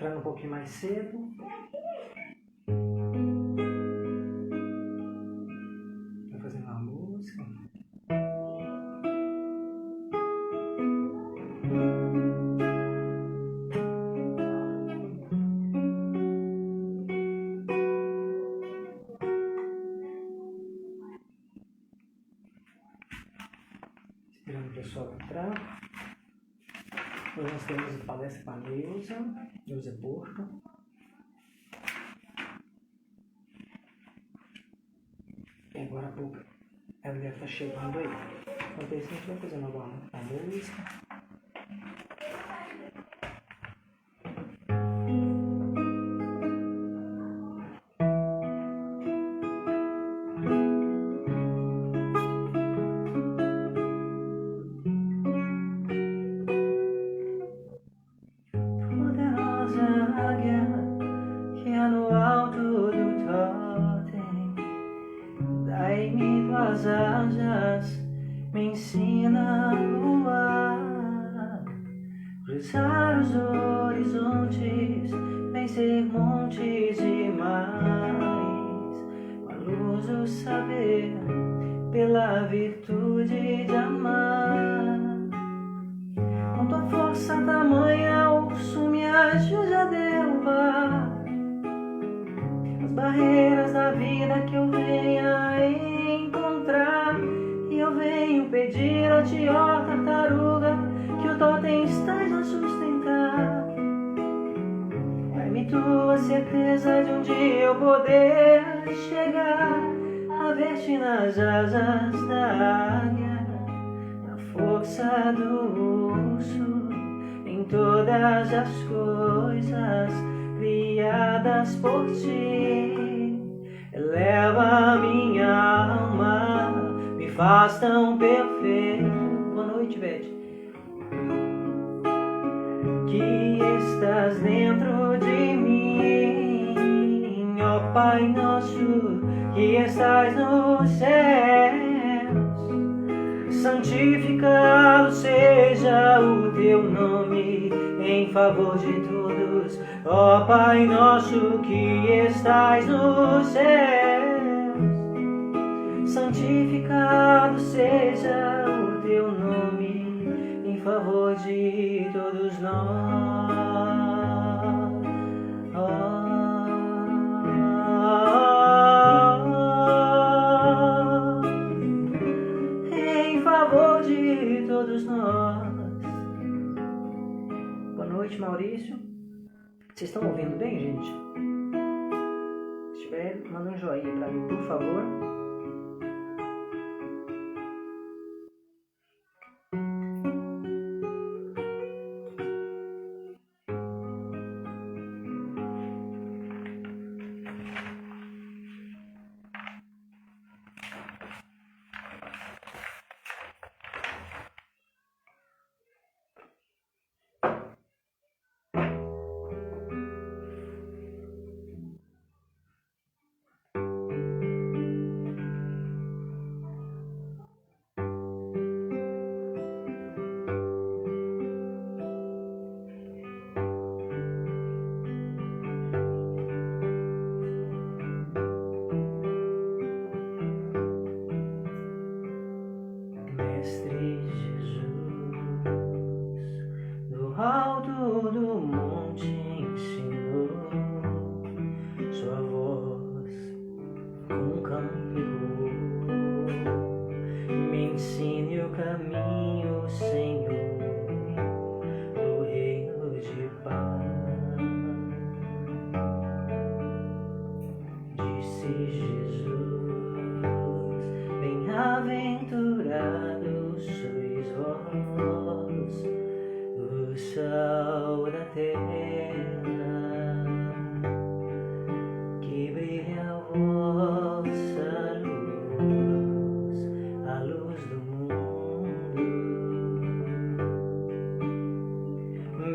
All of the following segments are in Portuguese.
entrando um pouquinho mais cedo. Vai fazendo uma música. Esperando o pessoal entrar. Hoje nós temos a palestra com a Neuza Porto. E agora há pouco ela deve estar chegando aí. Enquanto isso, a gente vai fazendo alguma música. Asas me ensina a voar, cruzar os horizontes, vencer montes e mares, com a luz do saber, pela virtude de amar. Com tua força tamanha, urso, me ajude a derrubar as barreiras da vida que eu venha encontrar. E eu venho pedir a ti, ó tartaruga, que o totem estás a sustentar. Dai-me tua certeza de um dia eu poder chegar a ver-te nas asas da águia, na força do urso, em todas as coisas criadas por ti. Eleva minha alma, me faz tão perfeito. Boa noite, Beth. Que estás dentro de mim, ó Pai nosso, que estás nos céus. Santificado seja o teu nome em favor de todos, ó Pai nosso que estás nos céus. Santificado seja o teu nome em favor de todos nós. Em favor de todos nós. Boa noite, Maurício. Vocês estão ouvindo bem, gente? Se estiver, manda um joinha pra mim, por favor.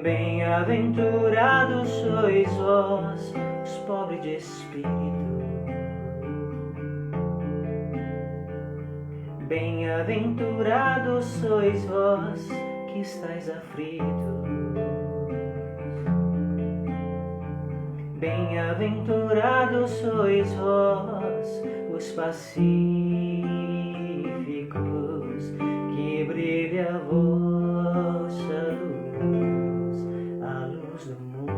Bem-aventurados sois vós, os pobres de espírito. Bem-aventurados sois vós, que estáis aflitos. Bem-aventurados sois vós, os pacíficos, que brilha a vossa luz, a luz do mundo.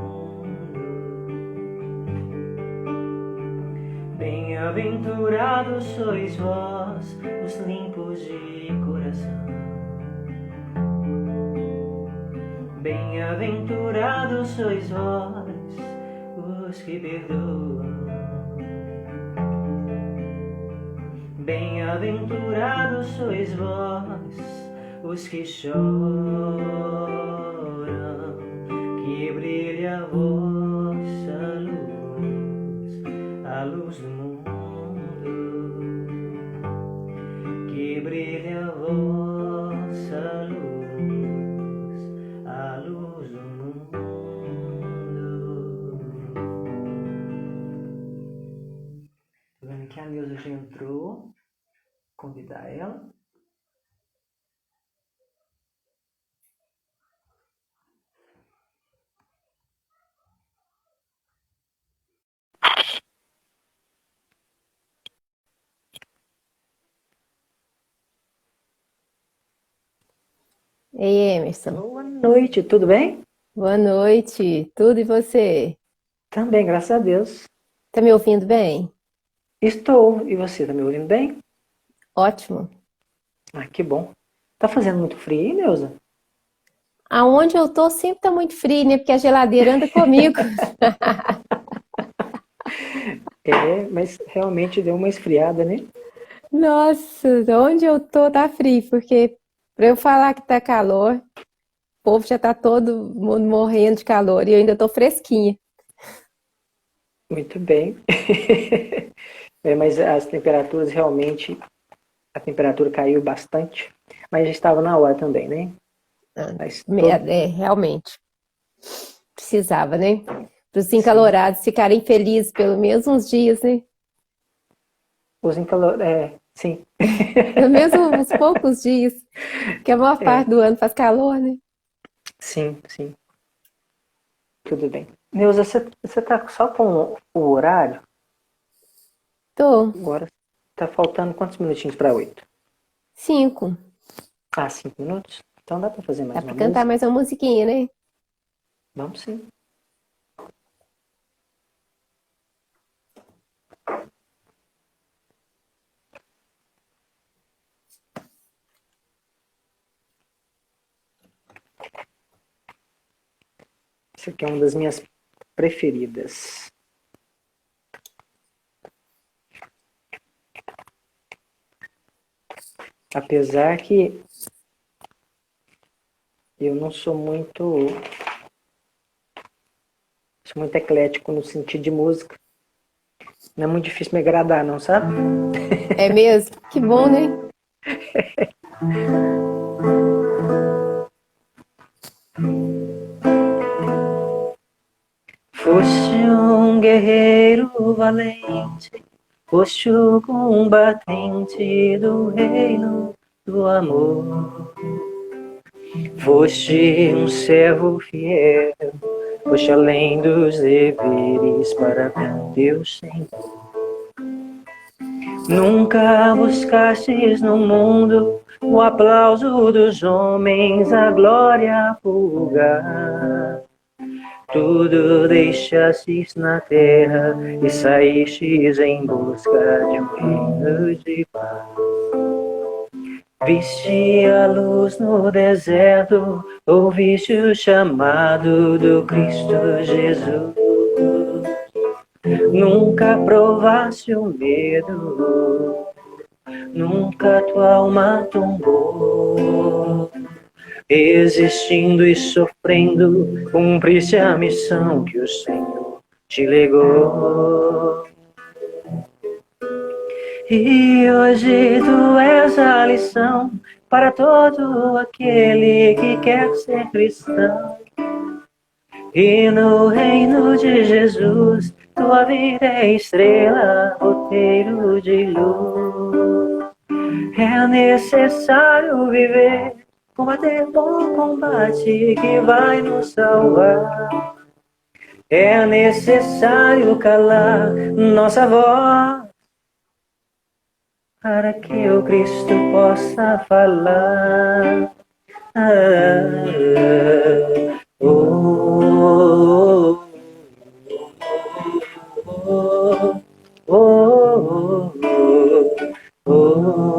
Bem-aventurados sois vós, os limpos de coração. Bem-aventurados sois vós, os que perdoam. Bem-aventurados sois vós, os que choram, que brilha a vossa luz, a luz do mundo, que brilha a vossa luz, a luz do mundo. Tô vendo que a Neuza já entrou. Convidar ela. Ei, Emerson. Boa noite, tudo bem? Boa noite. Tudo e você? Também, graças a Deus. Tá me ouvindo bem? Estou. E você, tá me ouvindo bem? Ótimo. Ah, que bom. Tá fazendo muito frio aí, Neuza? Aonde eu tô sempre tá muito frio, né? Porque a geladeira anda comigo. É, mas realmente deu uma esfriada, né? Nossa, onde eu tô tá frio, porque pra eu falar que tá calor, o povo já tá todo mundo morrendo de calor e eu ainda tô fresquinha. Muito bem. É, mas as temperaturas realmente, a temperatura caiu bastante, mas já estava na hora também, né? Mas Realmente. Precisava, né? Para os encalorados ficarem felizes pelo menos uns dias, né? sim. Pelo menos uns poucos dias. Porque a maior parte do ano faz calor, né? Sim, sim. Tudo bem. Neuza, você tá só com o horário? Tô. Agora tá faltando quantos minutinhos para 8? 5. Ah, 5 minutos? Então dá para fazer mais Dá uma pra cantar música? mais uma musiquinha, né? Vamos sim. Essa aqui é uma das minhas preferidas. Apesar que eu não sou muito eclético no sentido de música. Não é muito difícil me agradar, não, sabe? É mesmo? Que bom, né? Foste um guerreiro valente, foste o combatente do reino do amor. Foste um servo fiel, foste além dos deveres para com Deus Senhor. Nunca buscastes no mundo o aplauso dos homens, a glória vulgar. Tudo deixastes na terra e saístes em busca de um reino de paz. Viste a luz no deserto, ouviste o chamado do Cristo Jesus. Nunca provaste o medo, nunca tua alma tombou. Existindo e sofrendo, cumpriste a missão que o Senhor te legou. E hoje tu és a lição para todo aquele que quer ser cristão. E no reino de Jesus, tua vida é estrela, roteiro de luz. É necessário viver, combater bom combate que vai nos salvar. É necessário calar nossa voz para que o Cristo possa falar. Oh, oh, oh, oh,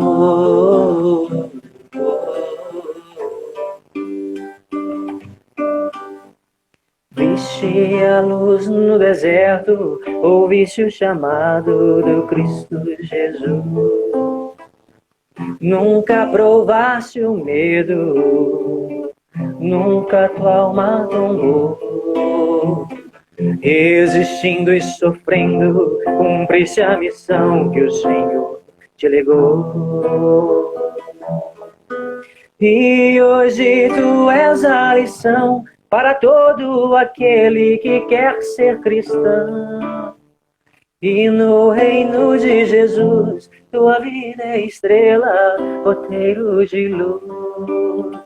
Viste a luz no deserto, ouviste o chamado do Cristo Jesus. Nunca provaste o medo, nunca tua alma tombou. Existindo e sofrendo, cumpriste a missão que o Senhor te legou. E hoje tu és a lição para todo aquele que quer ser cristão. E no reino de Jesus, tua vida é estrela, roteiro de luz.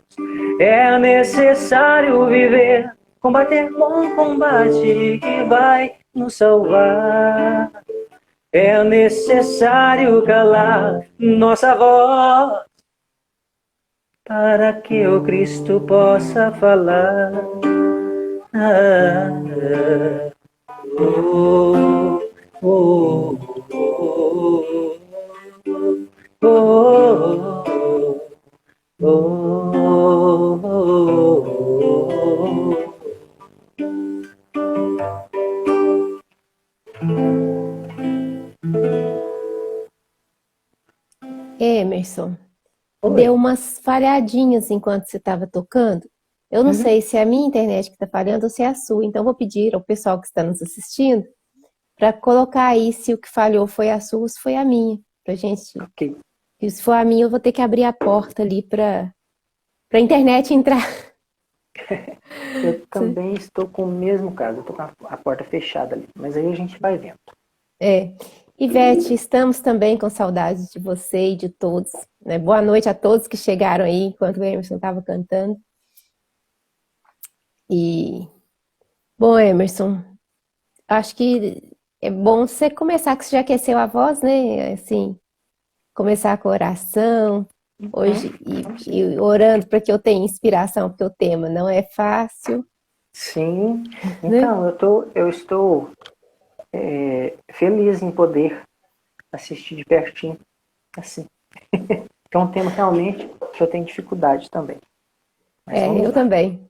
É necessário viver, combater bom combate que vai nos salvar. É necessário calar nossa voz para que o Cristo possa falar. Oh, oh, oh, oh, oh, oh. Emerson, Oi. deu umas falhadinhas enquanto você estava tocando. Eu não sei se é a minha internet que está falhando ou se é a sua, então vou pedir ao pessoal que está nos assistindo para colocar aí se o que falhou foi a sua ou se foi a minha, pra gente. Ok. E se for a minha, eu vou ter que abrir a porta ali para a internet entrar. Eu também estou com o mesmo caso, eu estou com a porta fechada ali, mas aí a gente vai vendo. Ivete, estamos também com saudades de você e de todos, né? Boa noite a todos que chegaram aí enquanto o Emerson estava cantando. E, bom, Emerson, acho que é bom você começar, que você já aqueceu a voz, né? Assim, começar com oração hoje e orando para que eu tenha inspiração, porque o tema não é fácil. Sim, então eu estou feliz em poder assistir de pertinho, assim. É um tema realmente que eu tenho dificuldade também. Mas vamos Eu lá. também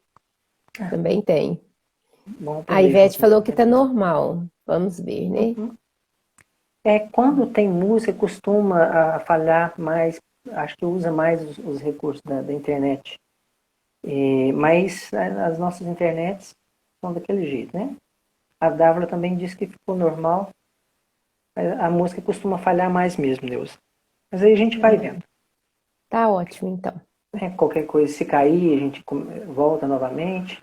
tenho. Vamos A Ivete junto. falou que tá normal, vamos ver, né? Quando tem música, costuma a falhar mais, acho que usa mais os recursos da internet. Mas as nossas internets são daquele jeito, né? A Dávila também disse que ficou normal, mas a música costuma falhar mais mesmo, Deus. Mas aí a gente vai vendo. Tá ótimo, então. Qualquer coisa, se cair, a gente volta novamente.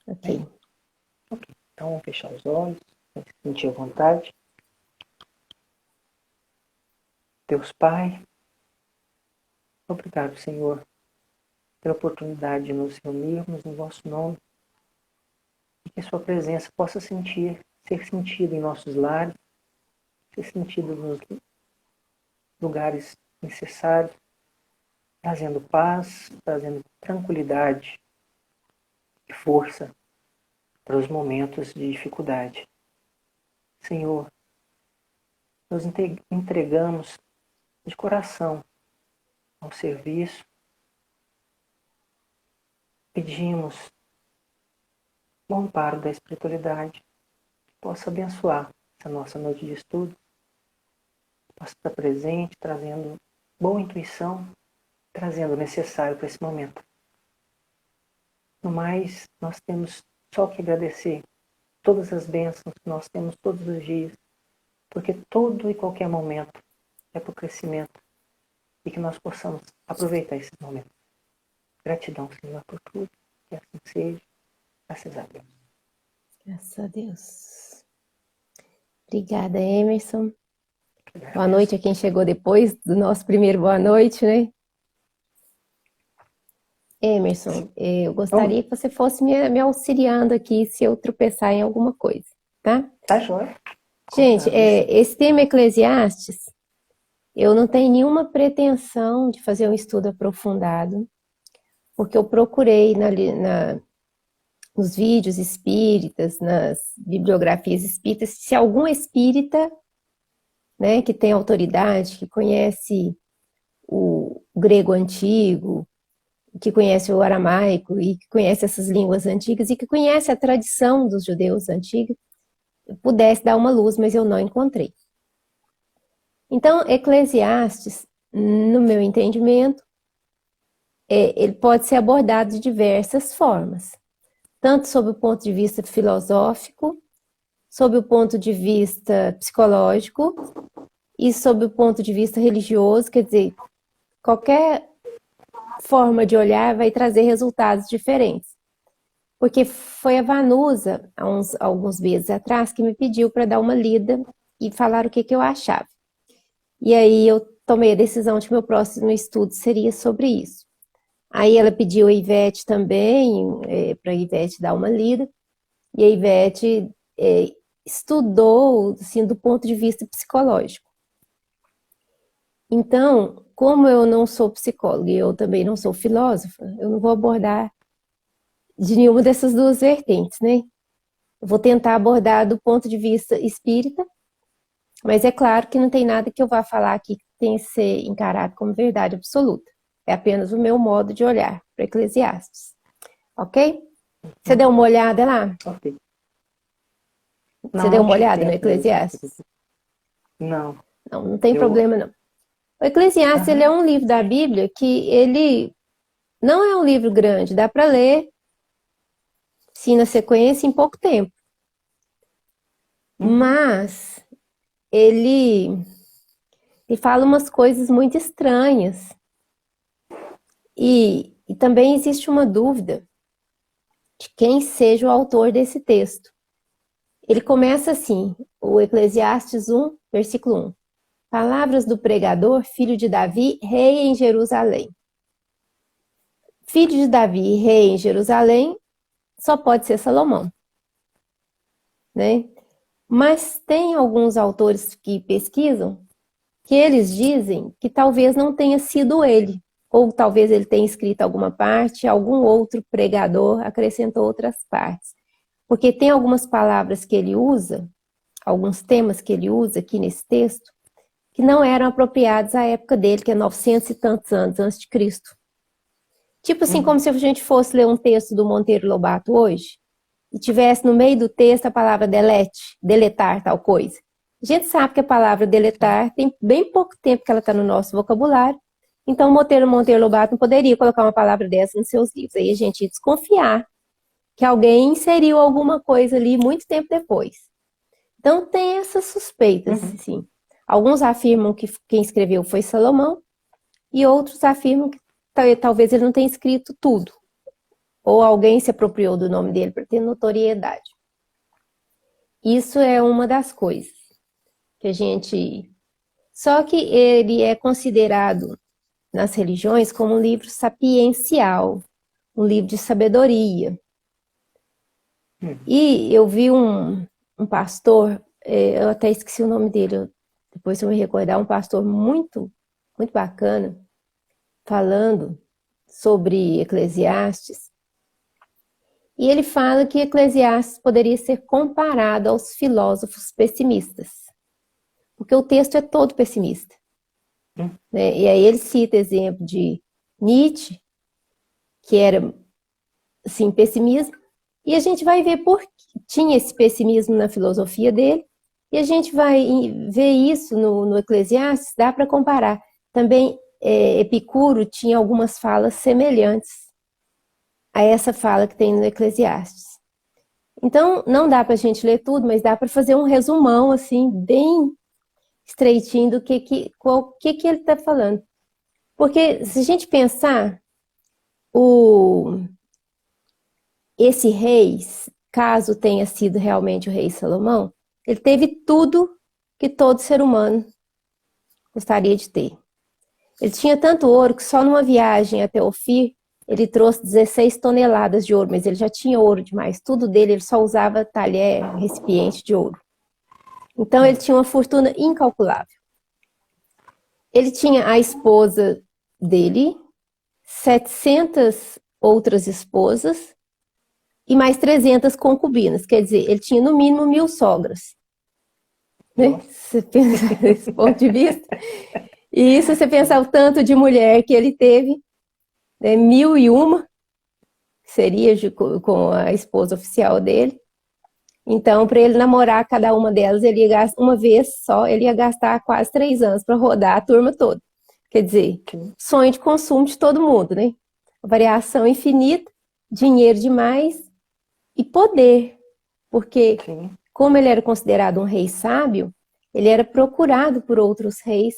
Ok. Então, vamos fechar os olhos, sentir a vontade. Deus Pai, obrigado, Senhor, pela oportunidade de nos reunirmos no vosso nome e que a sua presença possa ser sentida em nossos lares, ser sentida nos lugares necessários, trazendo paz, trazendo tranquilidade e força para os momentos de dificuldade. Senhor, nos entregamos de coração ao serviço, pedimos o amparo da espiritualidade que possa abençoar essa nossa noite de estudo, possa estar presente, trazendo boa intuição, trazendo o necessário para esse momento. No mais, nós temos só que agradecer todas as bênçãos que nós temos todos os dias, porque todo e qualquer momento é para o crescimento e que nós possamos aproveitar esses momentos. Gratidão, Senhor, por tudo, que assim seja. Graças a Deus. Graças a Deus. Obrigada, Emerson. Boa noite a quem chegou depois do nosso primeiro boa noite, né? Emerson, eu gostaria que você fosse me auxiliando aqui se eu tropeçar em alguma coisa, tá? Tá joia. Gente, esse tema Eclesiastes, eu não tenho nenhuma pretensão de fazer um estudo aprofundado, porque eu procurei nos vídeos espíritas, nas bibliografias espíritas, se algum espírita, né, que tem autoridade, que conhece o grego antigo, que conhece o aramaico e que conhece essas línguas antigas e que conhece a tradição dos judeus antigos, pudesse dar uma luz, mas eu não encontrei. Então, Eclesiastes, no meu entendimento, ele pode ser abordado de diversas formas, tanto sob o ponto de vista filosófico, sob o ponto de vista psicológico e sob o ponto de vista religioso, quer dizer, qualquer forma de olhar vai trazer resultados diferentes. Porque foi a Vanusa, há alguns meses atrás, que me pediu para dar uma lida e falar o que eu achava. E aí eu tomei a decisão de que meu próximo estudo seria sobre isso. Aí ela pediu a Ivete também, para a Ivete dar uma lida, e a Ivete estudou assim, do ponto de vista psicológico. Então, como eu não sou psicóloga e eu também não sou filósofa, eu não vou abordar de nenhuma dessas duas vertentes, né? Eu vou tentar abordar do ponto de vista espírita, mas é claro que não tem nada que eu vá falar aqui que tenha que ser encarado como verdade absoluta. É apenas o meu modo de olhar para Eclesiastes. Ok? Você deu uma olhada lá? Ok. Você deu uma olhada no Eclesiastes? Não. Não tem problema não. O Eclesiastes, ele é um livro da Bíblia que ele não é um livro grande, dá para ler, sim, na sequência, em pouco tempo. Mas ele fala umas coisas muito estranhas. E também existe uma dúvida de quem seja o autor desse texto. Ele começa assim, o Eclesiastes 1, versículo 1. Palavras do pregador, filho de Davi, rei em Jerusalém. Filho de Davi, rei em Jerusalém, só pode ser Salomão, né? Mas tem alguns autores que pesquisam que eles dizem que talvez não tenha sido ele, ou talvez ele tenha escrito alguma parte, algum outro pregador acrescentou outras partes. Porque tem algumas palavras que ele usa, alguns temas que ele usa aqui nesse texto, que não eram apropriados à época dele, que é 900 e tantos anos antes de Cristo. Tipo assim, como se a gente fosse ler um texto do Monteiro Lobato hoje, e tivesse no meio do texto a palavra delete, deletar tal coisa. A gente sabe que a palavra deletar tem bem pouco tempo que ela está no nosso vocabulário, então o Monteiro Lobato não poderia colocar uma palavra dessa nos seus livros. Aí a gente ia desconfiar que alguém inseriu alguma coisa ali muito tempo depois. Então tem essas suspeitas, sim. Alguns afirmam que quem escreveu foi Salomão, e outros afirmam que talvez ele não tenha escrito tudo. Ou alguém se apropriou do nome dele para ter notoriedade. Isso é uma das coisas que a gente... Só que ele é considerado nas religiões como um livro sapiencial, um livro de sabedoria. E eu vi um pastor, eu até esqueci o nome dele, depois eu me recordar, um pastor muito, muito bacana, falando sobre Eclesiastes. E ele fala que Eclesiastes poderia ser comparado aos filósofos pessimistas, porque o texto é todo pessimista. Né? E aí ele cita exemplo de Nietzsche, que era, assim, pessimismo, e a gente vai ver por que tinha esse pessimismo na filosofia dele, e a gente vai ver isso no Eclesiastes, dá para comparar. Também Epicuro tinha algumas falas semelhantes a essa fala que tem no Eclesiastes. Então, não dá para a gente ler tudo, mas dá para fazer um resumão, assim, bem estreitinho do que ele está falando. Porque, se a gente pensar, esse rei, caso tenha sido realmente o rei Salomão, ele teve tudo que todo ser humano gostaria de ter. Ele tinha tanto ouro que só numa viagem até Ofir, ele trouxe 16 toneladas de ouro, mas ele já tinha ouro demais. Tudo dele, ele só usava talher, recipiente de ouro. Então, ele tinha uma fortuna incalculável. Ele tinha a esposa dele, 700 outras esposas e mais 300 concubinas. Quer dizer, ele tinha no mínimo 1000 sogras. Né? Você pensa desse ponto de vista. E isso, você pensar o tanto de mulher que ele teve, né? 1001, seria com a esposa oficial dele. Então, para ele namorar cada uma delas, ele ia gastar, uma vez só, ele ia gastar quase 3 anos para rodar a turma toda. Quer dizer, sonho de consumo de todo mundo, né? Variação infinita, dinheiro demais e poder. Porque, como ele era considerado um rei sábio, ele era procurado por outros reis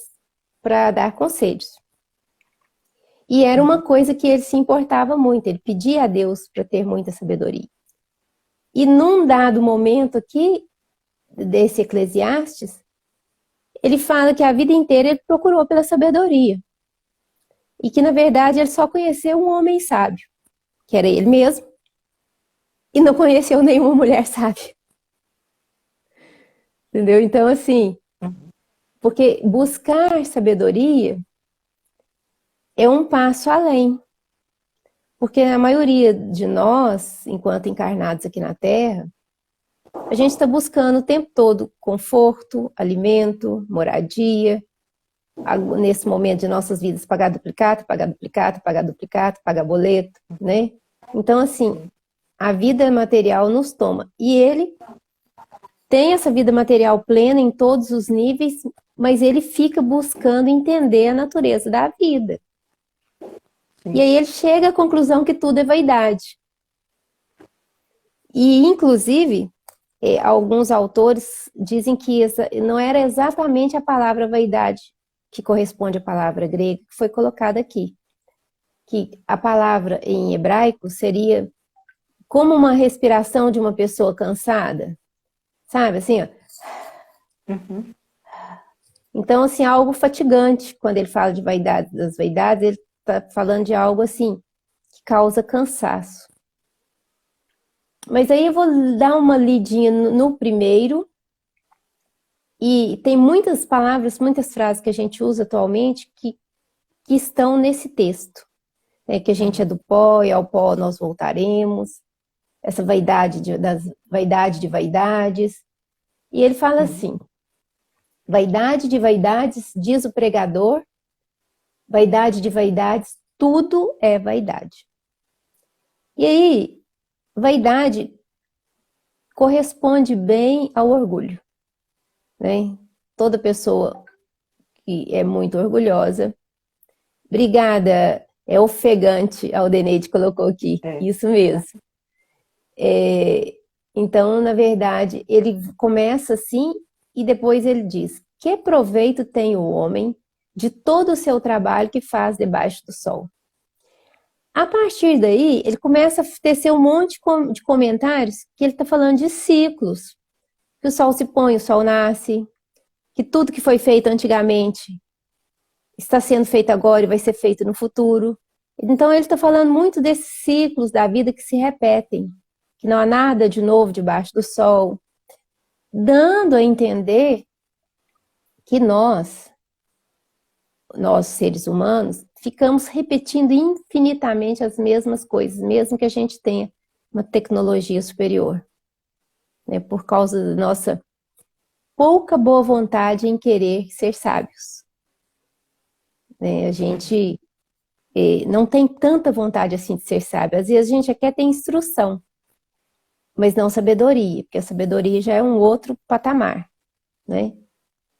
para dar conselhos. E era uma coisa que ele se importava muito, ele pedia a Deus para ter muita sabedoria. E num dado momento aqui, desse Eclesiastes, ele fala que a vida inteira ele procurou pela sabedoria. E que, na verdade, ele só conheceu um homem sábio, que era ele mesmo, e não conheceu nenhuma mulher sábia. Entendeu? Então, assim, porque buscar sabedoria é um passo além. Porque a maioria de nós, enquanto encarnados aqui na Terra, a gente está buscando o tempo todo conforto, alimento, moradia, nesse momento de nossas vidas, pagar duplicata, pagar duplicata, pagar duplicata, pagar boleto, né? Então, assim, a vida material nos toma. E ele tem essa vida material plena em todos os níveis, mas ele fica buscando entender a natureza da vida. E aí ele chega à conclusão que tudo é vaidade. E, inclusive, alguns autores dizem que não era exatamente a palavra vaidade que corresponde à palavra grega que foi colocada aqui. Que a palavra em hebraico seria como uma respiração de uma pessoa cansada. Sabe, assim, ó. Então, assim, algo fatigante. Quando ele fala de vaidade, das vaidades, ele está falando de algo assim, que causa cansaço. Mas aí eu vou dar uma lidinha no primeiro. E tem muitas palavras, muitas frases que a gente usa atualmente que estão nesse texto. Né? Que a gente é do pó e ao pó nós voltaremos. Essa vaidade vaidade de vaidades. E ele fala assim, vaidade de vaidades, diz o pregador, vaidade de vaidades, tudo é vaidade. E aí, vaidade corresponde bem ao orgulho. Né? Toda pessoa que é muito orgulhosa, obrigada, é ofegante, a Aldeneide colocou aqui, isso mesmo. Então, na verdade, ele começa assim e depois ele diz, que proveito tem o homem de todo o seu trabalho que faz debaixo do sol? A partir daí, ele começa a tecer um monte de comentários que ele está falando de ciclos. Que o sol se põe, o sol nasce, que tudo que foi feito antigamente está sendo feito agora e vai ser feito no futuro. Então, ele está falando muito desses ciclos da vida que se repetem, que não há nada de novo debaixo do sol, dando a entender que nós seres humanos, ficamos repetindo infinitamente as mesmas coisas, mesmo que a gente tenha uma tecnologia superior. Né, por causa da nossa pouca boa vontade em querer ser sábios. Né, a gente não tem tanta vontade assim de ser sábio. Às vezes a gente já quer ter instrução, mas não sabedoria, porque a sabedoria já é um outro patamar. Né?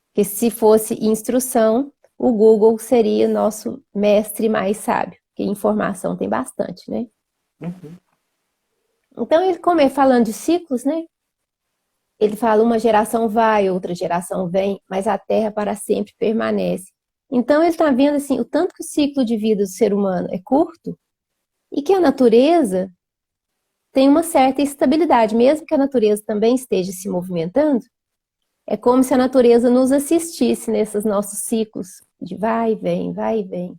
Porque se fosse instrução, o Google seria nosso mestre mais sábio, porque informação tem bastante, né? Então, ele falando de ciclos, né? Ele fala, uma geração vai, outra geração vem, mas a Terra para sempre permanece. Então, ele está vendo assim, o tanto que o ciclo de vida do ser humano é curto e que a natureza tem uma certa estabilidade, mesmo que a natureza também esteja se movimentando, é como se a natureza nos assistisse nesses nossos ciclos de vai e vem, vai e vem.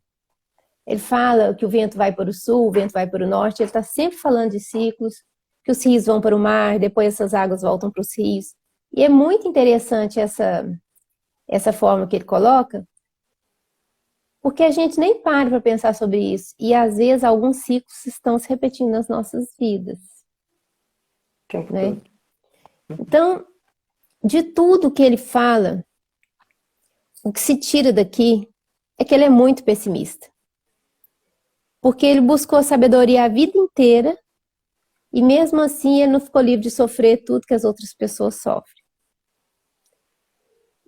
Ele fala que o vento vai para o sul, o vento vai para o norte, ele está sempre falando de ciclos, que os rios vão para o mar, depois essas águas voltam para os rios. E é muito interessante essa forma que ele coloca, porque a gente nem para pensar sobre isso. E às vezes alguns ciclos estão se repetindo nas nossas vidas. O tempo Né? todo. Então, de tudo que ele fala, o que se tira daqui é que ele é muito pessimista. Porque ele buscou sabedoria a vida inteira e mesmo assim ele não ficou livre de sofrer tudo que as outras pessoas sofrem.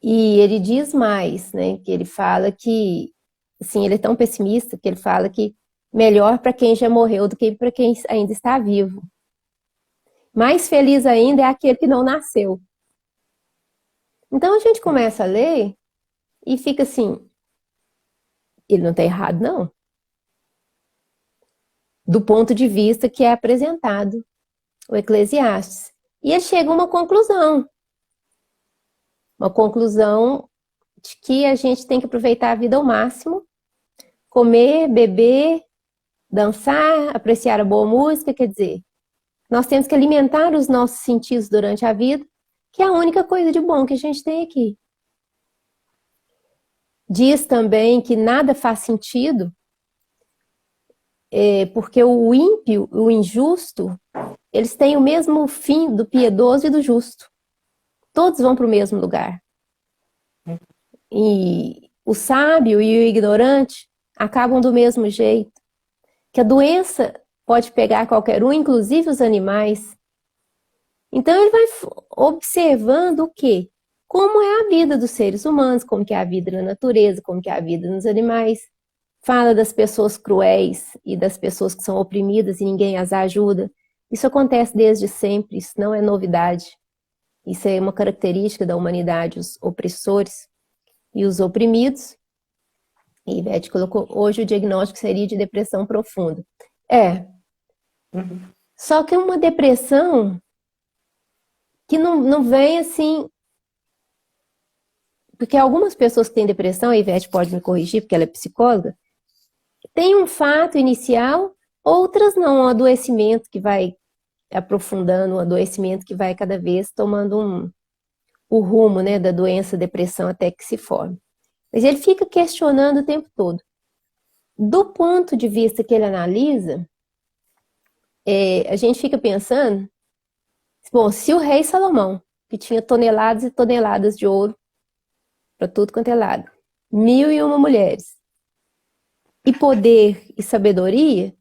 E ele diz mais, né, que ele fala que, assim, ele é tão pessimista que ele fala que melhor para quem já morreu do que para quem ainda está vivo. Mais feliz ainda é aquele que não nasceu. Então a gente começa a ler e fica assim, ele não está errado, não. Do ponto de vista que é apresentado o Eclesiastes. E ele chega a uma conclusão de que a gente tem que aproveitar a vida ao máximo, comer, beber, dançar, apreciar a boa música, quer dizer, nós temos que alimentar os nossos sentidos durante a vida, que é a única coisa de bom que a gente tem aqui. Diz também que nada faz sentido, porque o ímpio, o injusto, eles têm o mesmo fim do piedoso e do justo. Todos vão para o mesmo lugar. E o sábio e o ignorante acabam do mesmo jeito. Que a doença pode pegar qualquer um, inclusive os animais. Então ele vai observando o quê? Como é a vida dos seres humanos, como que é a vida na natureza, como que é a vida nos animais. Fala das pessoas cruéis e das pessoas que são oprimidas e ninguém as ajuda. Isso acontece desde sempre, isso não é novidade. Isso é uma característica da humanidade, os opressores e os oprimidos. E Ivete colocou, hoje o diagnóstico seria de depressão profunda. Só que é uma depressão que não vem assim... Porque algumas pessoas que têm depressão, a Ivete pode me corrigir, porque ela é psicóloga, tem um fato inicial, outras não, um adoecimento que vai aprofundando, um adoecimento que vai cada vez tomando o rumo, né, da doença, depressão, até que se forme. Mas ele fica questionando o tempo todo. Do ponto de vista que ele analisa, a gente fica pensando, bom, se o rei Salomão, que tinha toneladas e toneladas de ouro, para tudo quanto é lado, 1001 mulheres, e poder e sabedoria,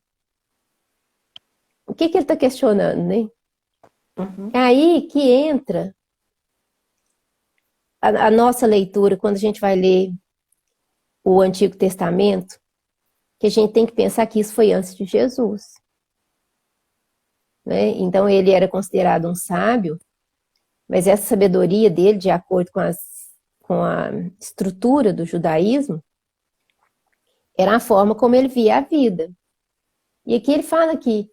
o que ele está questionando, né? É aí que entra a nossa leitura, quando a gente vai ler o Antigo Testamento, que a gente tem que pensar que isso foi antes de Jesus. Né? Então ele era considerado um sábio, mas essa sabedoria dele, de acordo com a estrutura do judaísmo, era a forma como ele via a vida. E aqui ele fala que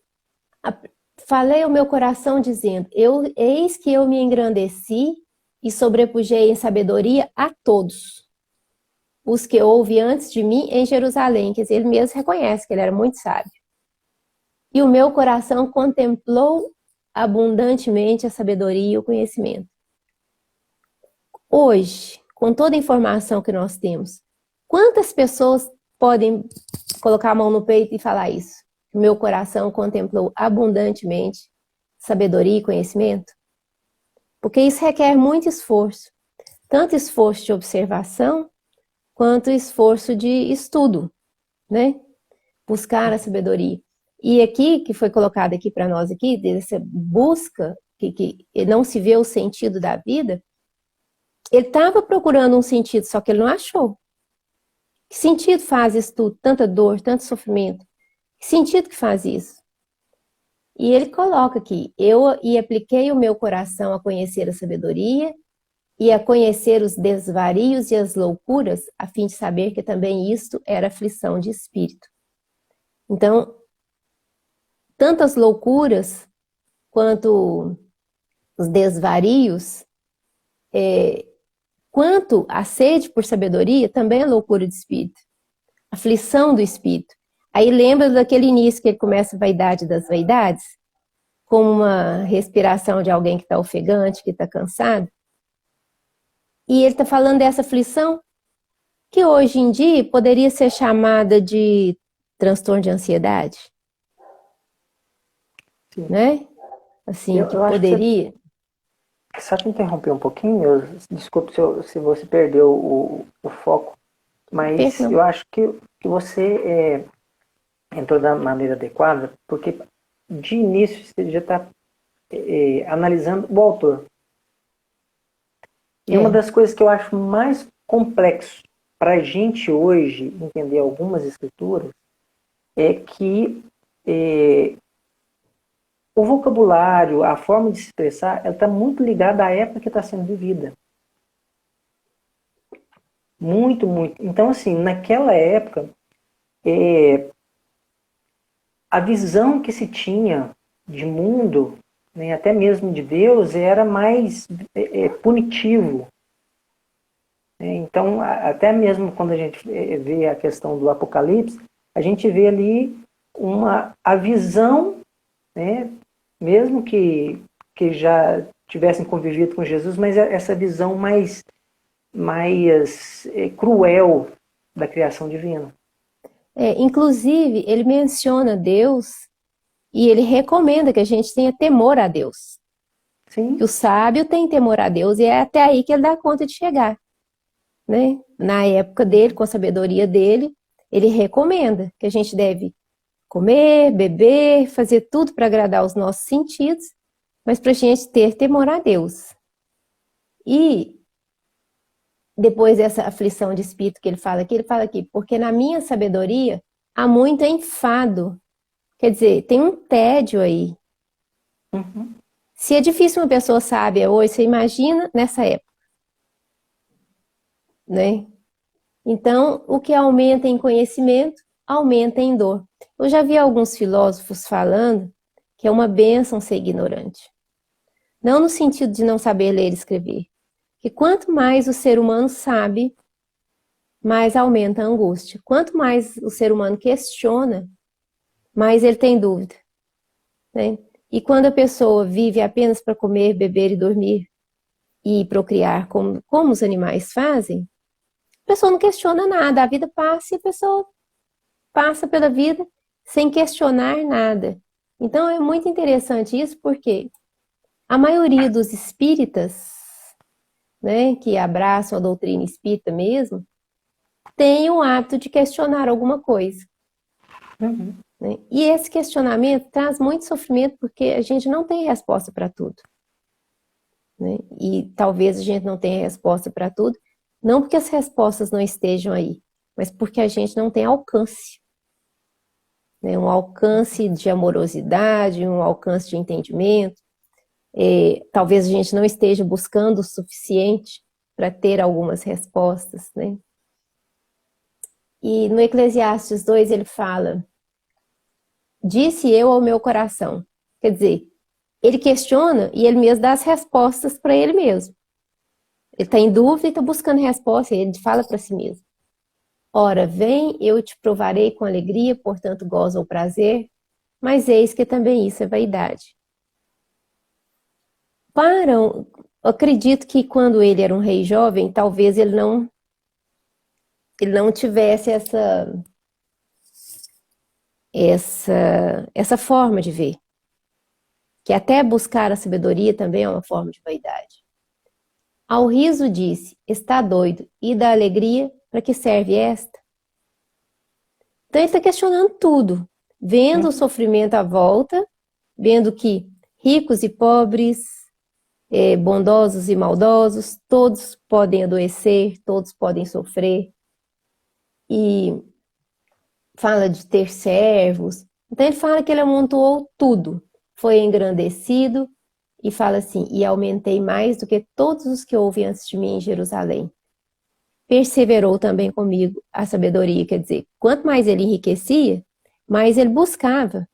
falei ao meu coração dizendo, eis que eu me engrandeci e sobrepujei em sabedoria a todos os que houve antes de mim em Jerusalém. Quer dizer, ele mesmo reconhece que ele era muito sábio. E o meu coração contemplou abundantemente a sabedoria e o conhecimento. Hoje, com toda a informação que nós temos, quantas pessoas podem colocar a mão no peito e falar isso? O meu coração contemplou abundantemente sabedoria e conhecimento? Porque isso requer muito esforço. Tanto esforço de observação, quanto esforço de estudo, né? Buscar a sabedoria. E aqui, que foi colocado aqui para nós aqui, dessa busca, que não se vê o sentido da vida, ele estava procurando um sentido, só que ele não achou. Que sentido faz isso tudo? Tanta dor, tanto sofrimento. Que sentido que faz isso? E ele coloca aqui, eu apliquei o meu coração a conhecer a sabedoria e a conhecer os desvarios e as loucuras, a fim de saber que também isto era aflição de espírito. Então, tantas loucuras quanto os desvarios, quanto a sede por sabedoria, também é loucura de espírito. aflição do espírito. Aí lembra daquele início que ele começa a vaidade das vaidades, como uma respiração de alguém que está ofegante, que está cansado. E ele está falando dessa aflição que hoje em dia poderia ser chamada de transtorno de ansiedade. Sim. Né? Assim, que eu acho poderia... Só te interromper um pouquinho, desculpe se você perdeu o foco, mas Perdão. eu acho que você entrou da maneira adequada, porque de início você já está analisando o autor. E uma das coisas que eu acho mais complexo para a gente hoje entender algumas escrituras é que o vocabulário, a forma de se expressar, ela está muito ligada à época que está sendo vivida. Muito, muito. Então, assim, naquela época, a visão que se tinha de mundo, né, até mesmo de Deus, era mais punitivo. Então, até mesmo quando a gente vê a questão do Apocalipse, a gente vê ali a visão, né, mesmo que já tivessem convivido com Jesus, mas essa visão mais cruel da criação divina. Inclusive, ele menciona Deus e ele recomenda que a gente tenha temor a Deus. Sim. Que o sábio tem temor a Deus e é até aí que ele dá conta de chegar. Né? Na época dele, com a sabedoria dele, ele recomenda que a gente deve comer, beber, fazer tudo para agradar os nossos sentidos, mas para a gente ter temor a Deus. E depois dessa aflição de espírito que ele fala aqui, porque na minha sabedoria há muito enfado. Quer dizer, tem um tédio aí. Uhum. Se é difícil uma pessoa sábia hoje, você imagina nessa época. Né? Então, o que aumenta em conhecimento, aumenta em dor. Eu já vi alguns filósofos falando que é uma bênção ser ignorante. Não no sentido de não saber ler e escrever. Que quanto mais o ser humano sabe, mais aumenta a angústia. Quanto mais o ser humano questiona, mais ele tem dúvida. Né? E quando a pessoa vive apenas para comer, beber e dormir e procriar como os animais fazem, a pessoa não questiona nada, a vida passa e a pessoa passa pela vida sem questionar nada. Então é muito interessante isso, porque a maioria dos espíritas, né, que abraçam a doutrina espírita mesmo, tem o hábito de questionar alguma coisa. Uhum. Né? E esse questionamento traz muito sofrimento, porque a gente não tem resposta para tudo. Né? E talvez a gente não tenha resposta para tudo, não porque as respostas não estejam aí, mas porque a gente não tem alcance. Né? Um alcance de amorosidade, um alcance de entendimento. Talvez a gente não esteja buscando o suficiente para ter algumas respostas. Né? E no Eclesiastes 2 ele fala: disse eu ao meu coração. Quer dizer, ele questiona e ele mesmo dá as respostas para ele mesmo. Ele está em dúvida e está buscando resposta, e ele fala para si mesmo: ora, vem, eu te provarei com alegria, portanto goza o prazer, mas eis que também isso é vaidade. Acredito que quando ele era um rei jovem, talvez ele não tivesse essa forma de ver. Que até buscar a sabedoria também é uma forma de vaidade. Ao riso disse: está doido, e da alegria, para que serve esta? Então ele está questionando tudo, vendo o sofrimento à volta, vendo que ricos e pobres, bondosos e maldosos, todos podem adoecer, todos podem sofrer, e fala de ter servos. Então ele fala que ele amontoou tudo, foi engrandecido, e fala assim: e aumentei mais do que todos os que houve antes de mim em Jerusalém. Perseverou também comigo a sabedoria, quer dizer, quanto mais ele enriquecia, mais ele buscava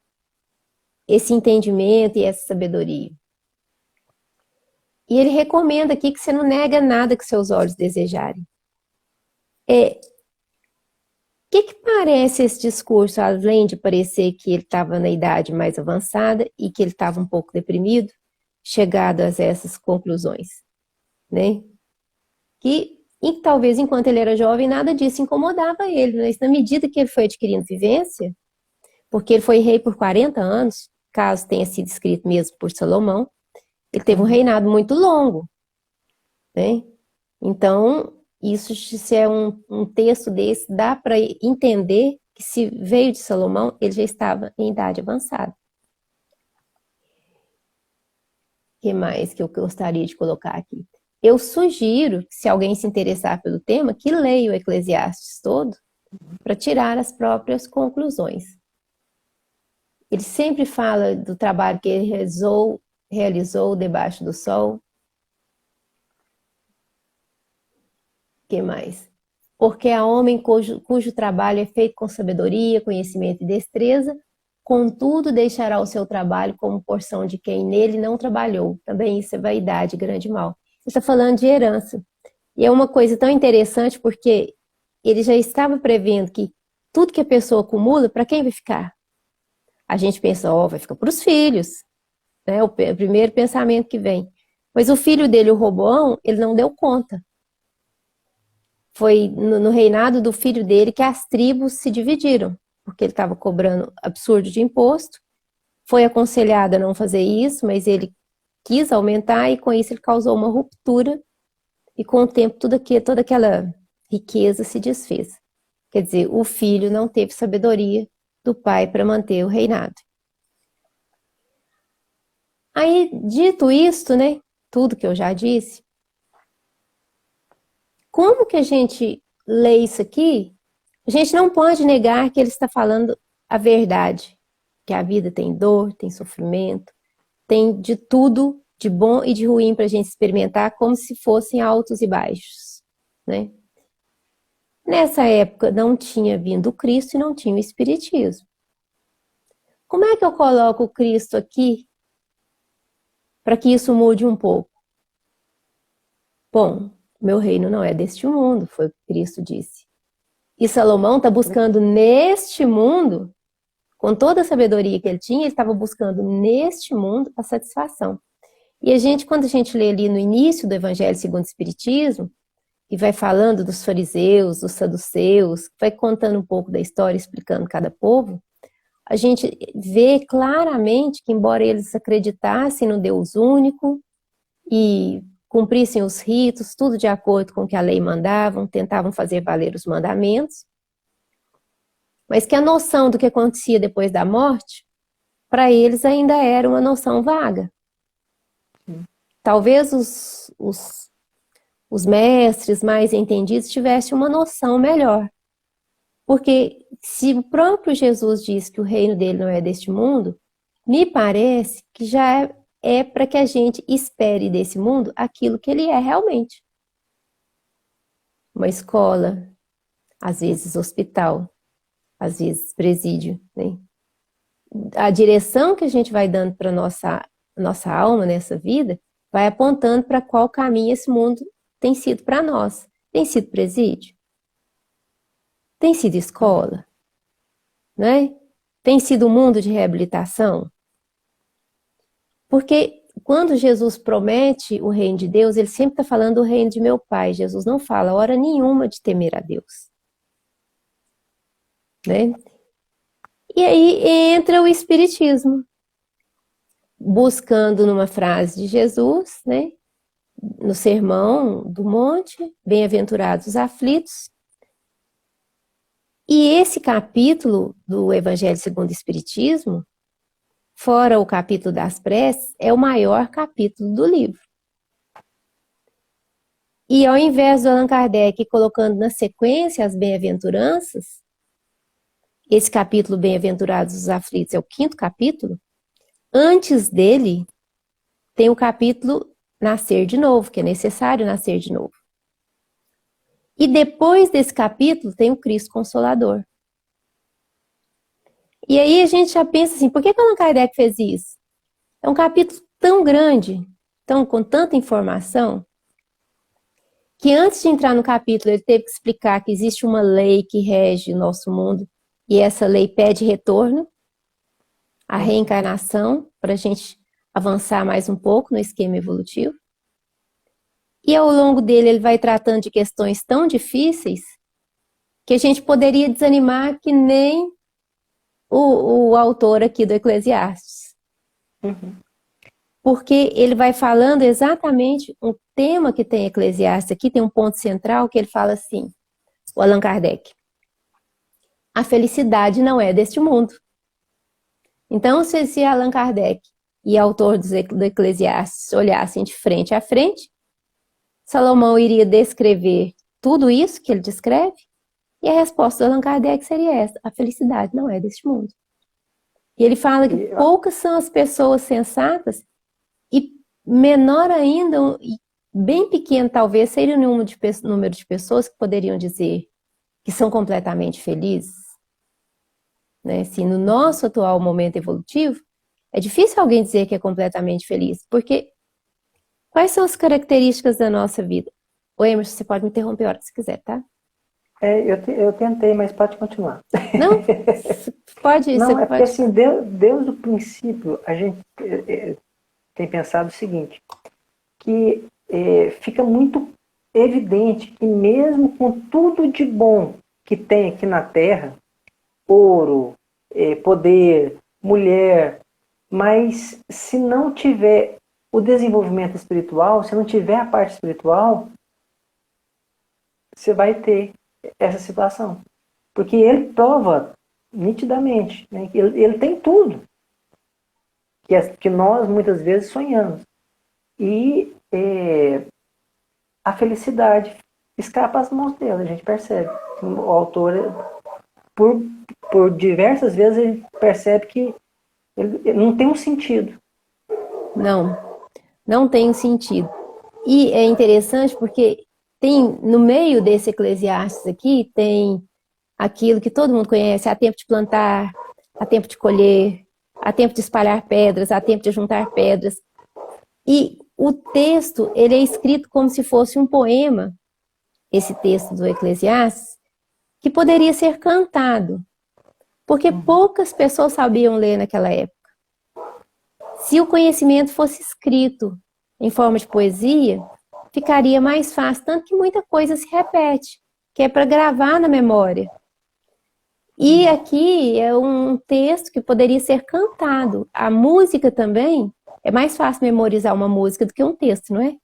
esse entendimento e essa sabedoria. E ele recomenda aqui que você não nega nada que seus olhos desejarem. que parece esse discurso, além de parecer que ele estava na idade mais avançada e que ele estava um pouco deprimido, chegado a essas conclusões, né? E talvez enquanto ele era jovem nada disso incomodava ele, mas na medida que ele foi adquirindo vivência, porque ele foi rei por 40 anos, caso tenha sido escrito mesmo por Salomão, ele teve um reinado muito longo, né? Então, isso, se é um texto desse, dá para entender que se veio de Salomão, ele já estava em idade avançada. O que mais que eu gostaria de colocar aqui? Eu sugiro que, se alguém se interessar pelo tema, que leia o Eclesiastes todo para tirar as próprias conclusões. Ele sempre fala do trabalho que ele realizou debaixo do sol. O que mais? Porque há homem cujo trabalho é feito com sabedoria, conhecimento e destreza, contudo deixará o seu trabalho como porção de quem nele não trabalhou. Também isso é vaidade, grande mal. Ele está falando de herança. E é uma coisa tão interessante porque ele já estava prevendo que tudo que a pessoa acumula, para quem vai ficar? A gente pensa, vai ficar para os filhos. Né? O primeiro pensamento que vem. Mas o filho dele, o Roboão, ele não deu conta. Foi no reinado do filho dele que as tribos se dividiram, porque ele estava cobrando absurdo de imposto. Foi aconselhado a não fazer isso, mas ele quis aumentar e com isso ele causou uma ruptura e com o tempo toda aquela riqueza se desfez. Quer dizer, o filho não teve sabedoria do pai para manter o reinado. Aí, dito isto, né, tudo que eu já disse, como que a gente lê isso aqui? A gente não pode negar que ele está falando a verdade, que a vida tem dor, tem sofrimento, tem de tudo, de bom e de ruim para a gente experimentar, como se fossem altos e baixos, né? Nessa época não tinha vindo o Cristo e não tinha o Espiritismo. Como é que eu coloco o Cristo aqui para que isso mude um pouco? Bom, meu reino não é deste mundo, foi o que Cristo disse. E Salomão está buscando neste mundo, com toda a sabedoria que ele tinha, ele estava buscando neste mundo a satisfação. E quando a gente lê ali no início do Evangelho segundo o Espiritismo, e vai falando dos fariseus, dos saduceus, vai contando um pouco da história, explicando cada povo, a gente vê claramente que, embora eles acreditassem no Deus único e cumprissem os ritos, tudo de acordo com o que a lei mandava, tentavam fazer valer os mandamentos, mas que a noção do que acontecia depois da morte, para eles ainda era uma noção vaga. Talvez os mestres mais entendidos tivessem uma noção melhor. Porque se o próprio Jesus diz que o reino dele não é deste mundo, me parece que já é para que a gente espere desse mundo aquilo que ele é realmente. Uma escola, às vezes hospital, às vezes presídio, né? A direção que a gente vai dando para nossa alma nessa vida vai apontando para qual caminho esse mundo tem sido para nós. Tem sido presídio? Tem sido escola? Né? Tem sido um mundo de reabilitação? Porque quando Jesus promete o reino de Deus, ele sempre está falando do reino de meu Pai. Jesus não fala hora nenhuma de temer a Deus. Né? E aí entra o Espiritismo, buscando numa frase de Jesus, né? No Sermão do Monte, bem-aventurados os aflitos. E esse capítulo do Evangelho segundo o Espiritismo, fora o capítulo das preces, é o maior capítulo do livro. E ao invés do Allan Kardec colocando na sequência as bem-aventuranças, esse capítulo Bem-aventurados os aflitos é o 5º capítulo, antes dele tem o capítulo Nascer de Novo, que é necessário nascer de novo. E depois desse capítulo tem o Cristo Consolador. E aí a gente já pensa assim, por que Allan Kardec fez isso? É um capítulo tão grande, com tanta informação, que antes de entrar no capítulo, ele teve que explicar que existe uma lei que rege o nosso mundo, e essa lei pede retorno, a reencarnação, para a gente avançar mais um pouco no esquema evolutivo. E ao longo dele, ele vai tratando de questões tão difíceis que a gente poderia desanimar que nem o autor aqui do Eclesiastes. Porque ele vai falando exatamente um tema que tem Eclesiastes aqui, tem um ponto central que ele fala assim, o Allan Kardec: a felicidade não é deste mundo. Então, se Allan Kardec e autor do Eclesiastes olhassem de frente a frente, Salomão iria descrever tudo isso que ele descreve, e a resposta do Allan Kardec seria essa: a felicidade não é deste mundo. E ele fala que poucas são as pessoas sensatas, e menor ainda, bem pequeno talvez, seria o número de pessoas que poderiam dizer que são completamente felizes. Né? Assim, no nosso atual momento evolutivo, é difícil alguém dizer que é completamente feliz, porque quais são as características da nossa vida? Ô Emerson, você pode me interromper a hora que você quiser, tá? Eu tentei, mas pode continuar. Não? Pode. Não, você porque pode. assim, desde o princípio, a gente tem pensado o seguinte, que fica muito evidente que mesmo com tudo de bom que tem aqui na Terra, ouro, poder, mulher, mas se não tiver o desenvolvimento espiritual, se não tiver a parte espiritual, você vai ter essa situação. Porque ele prova nitidamente, né, que ele tem tudo que nós muitas vezes sonhamos. E a felicidade escapa às mãos dele, a gente percebe. O autor, por diversas vezes, ele percebe que ele não tem um sentido. Não tem sentido. E é interessante porque tem, no meio desse Eclesiastes aqui, tem aquilo que todo mundo conhece: há tempo de plantar, há tempo de colher, há tempo de espalhar pedras, há tempo de juntar pedras. E o texto, ele é escrito como se fosse um poema, esse texto do Eclesiastes, que poderia ser cantado, porque poucas pessoas sabiam ler naquela época. Se o conhecimento fosse escrito em forma de poesia, ficaria mais fácil, tanto que muita coisa se repete, que é para gravar na memória. E aqui é um texto que poderia ser cantado. A música também, é mais fácil memorizar uma música do que um texto, não é?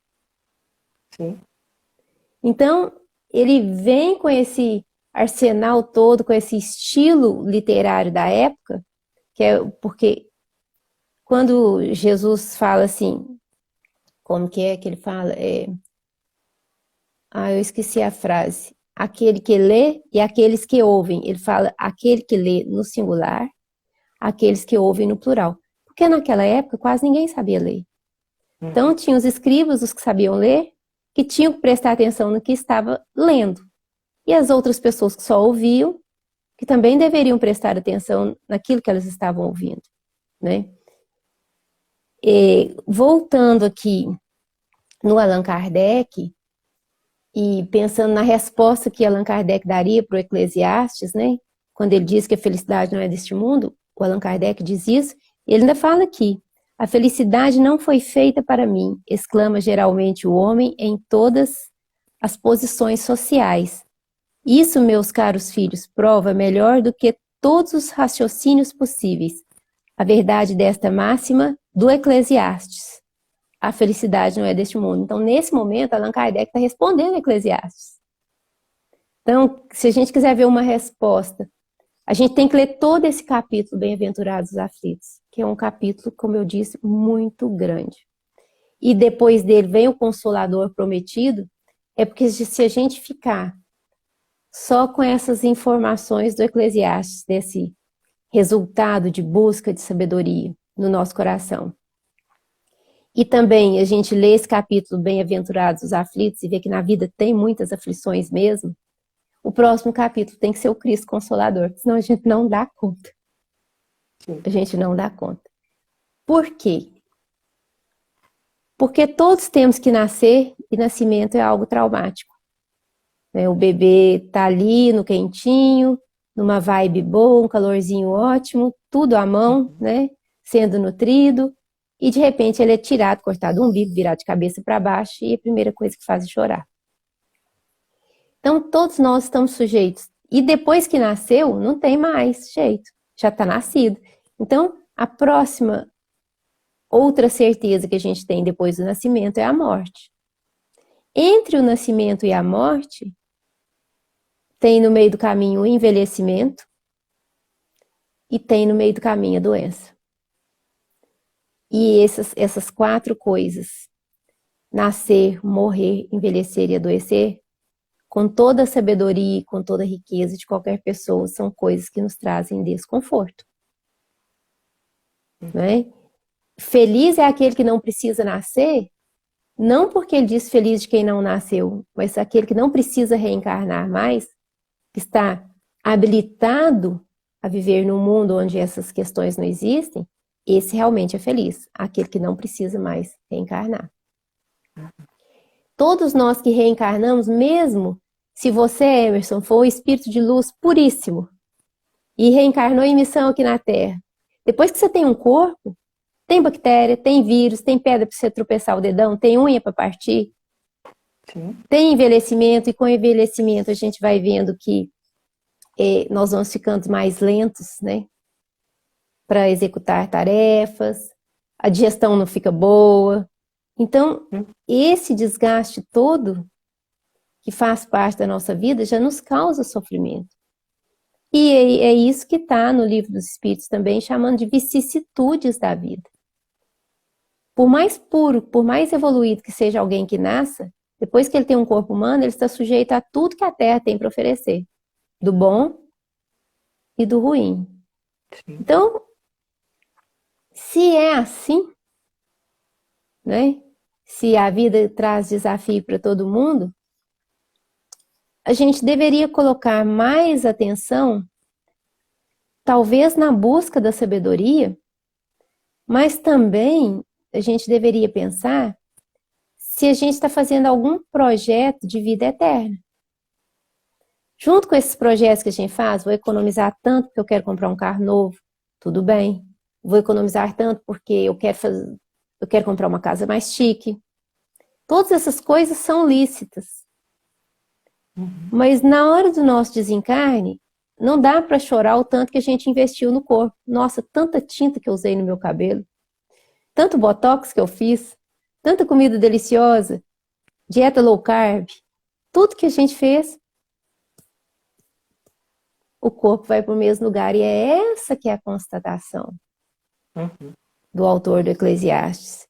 Sim. Então, ele vem com esse arsenal todo, com esse estilo literário da época, que é porque quando Jesus fala assim, como que é que ele fala? Eu esqueci a frase. Aquele que lê e aqueles que ouvem. Ele fala aquele que lê no singular, aqueles que ouvem no plural. Porque naquela época quase ninguém sabia ler. Então tinha os escribas, os que sabiam ler, que tinham que prestar atenção no que estava lendo. E as outras pessoas que só ouviam, que também deveriam prestar atenção naquilo que elas estavam ouvindo, né? Voltando aqui no Allan Kardec, e pensando na resposta que Allan Kardec daria para o Eclesiastes, né? Quando ele diz que a felicidade não é deste mundo, o Allan Kardec diz isso, e ele ainda fala aqui: a felicidade não foi feita para mim, exclama geralmente o homem em todas as posições sociais. Isso, meus caros filhos, prova melhor do que todos os raciocínios possíveis a verdade desta máxima do Eclesiastes: a felicidade não é deste mundo. Então, nesse momento, Allan Kardec está respondendo Eclesiastes. Então, se a gente quiser ver uma resposta, a gente tem que ler todo esse capítulo, Bem-aventurados os aflitos, que é um capítulo, como eu disse, muito grande. E depois dele vem o Consolador Prometido, é porque se a gente ficar só com essas informações do Eclesiastes, desse resultado de busca de sabedoria no nosso coração, e também a gente lê esse capítulo, Bem-aventurados os aflitos, e vê que na vida tem muitas aflições mesmo, o próximo capítulo tem que ser o Cristo Consolador, senão a gente não dá conta. A gente não dá conta. Por quê? Porque todos temos que nascer, e nascimento é algo traumático. Né? O bebê está ali no quentinho, numa vibe boa, um calorzinho ótimo, tudo à mão, né? Sendo nutrido, e de repente ele é tirado, cortado o umbigo, virado de cabeça para baixo, e a primeira coisa que faz é chorar. Então todos nós estamos sujeitos. E depois que nasceu, não tem mais jeito, já está nascido. Então a próxima outra certeza que a gente tem depois do nascimento é a morte. Entre o nascimento e a morte, tem no meio do caminho o envelhecimento e tem no meio do caminho a doença. E essas 4 coisas, nascer, morrer, envelhecer e adoecer, com toda a sabedoria e com toda a riqueza de qualquer pessoa, são coisas que nos trazem desconforto. Né? Feliz é aquele que não precisa nascer, não porque ele diz feliz de quem não nasceu, mas aquele que não precisa reencarnar mais, que está habilitado a viver num mundo onde essas questões não existem, esse realmente é feliz, aquele que não precisa mais reencarnar. Todos nós que reencarnamos, mesmo se você, Emerson, for um espírito de luz puríssimo e reencarnou em missão aqui na Terra, depois que você tem um corpo, tem bactéria, tem vírus, tem pedra para você tropeçar o dedão, tem unha para partir, Sim. tem envelhecimento, e com o envelhecimento a gente vai vendo que nós vamos ficando mais lentos, né? Para executar tarefas, a digestão não fica boa. Então, esse desgaste todo, que faz parte da nossa vida, já nos causa sofrimento. E é isso que está no Livro dos Espíritos também, chamando de vicissitudes da vida. Por mais puro, por mais evoluído que seja alguém que nasça, depois que ele tem um corpo humano, ele está sujeito a tudo que a Terra tem para oferecer. Do bom e do ruim. Sim. Então, se é assim, né? Se a vida traz desafio para todo mundo, a gente deveria colocar mais atenção, talvez na busca da sabedoria, mas também a gente deveria pensar se a gente está fazendo algum projeto de vida eterna. Junto com esses projetos que a gente faz, vou economizar tanto porque eu quero comprar um carro novo, tudo bem. Vou economizar tanto porque eu quero comprar uma casa mais chique. Todas essas coisas são lícitas. Mas na hora do nosso desencarne, não dá para chorar o tanto que a gente investiu no corpo. Nossa, tanta tinta que eu usei no meu cabelo, tanto botox que eu fiz, tanta comida deliciosa, dieta low carb, tudo que a gente fez, o corpo vai para o mesmo lugar. E é essa que é a constatação do autor do Eclesiastes.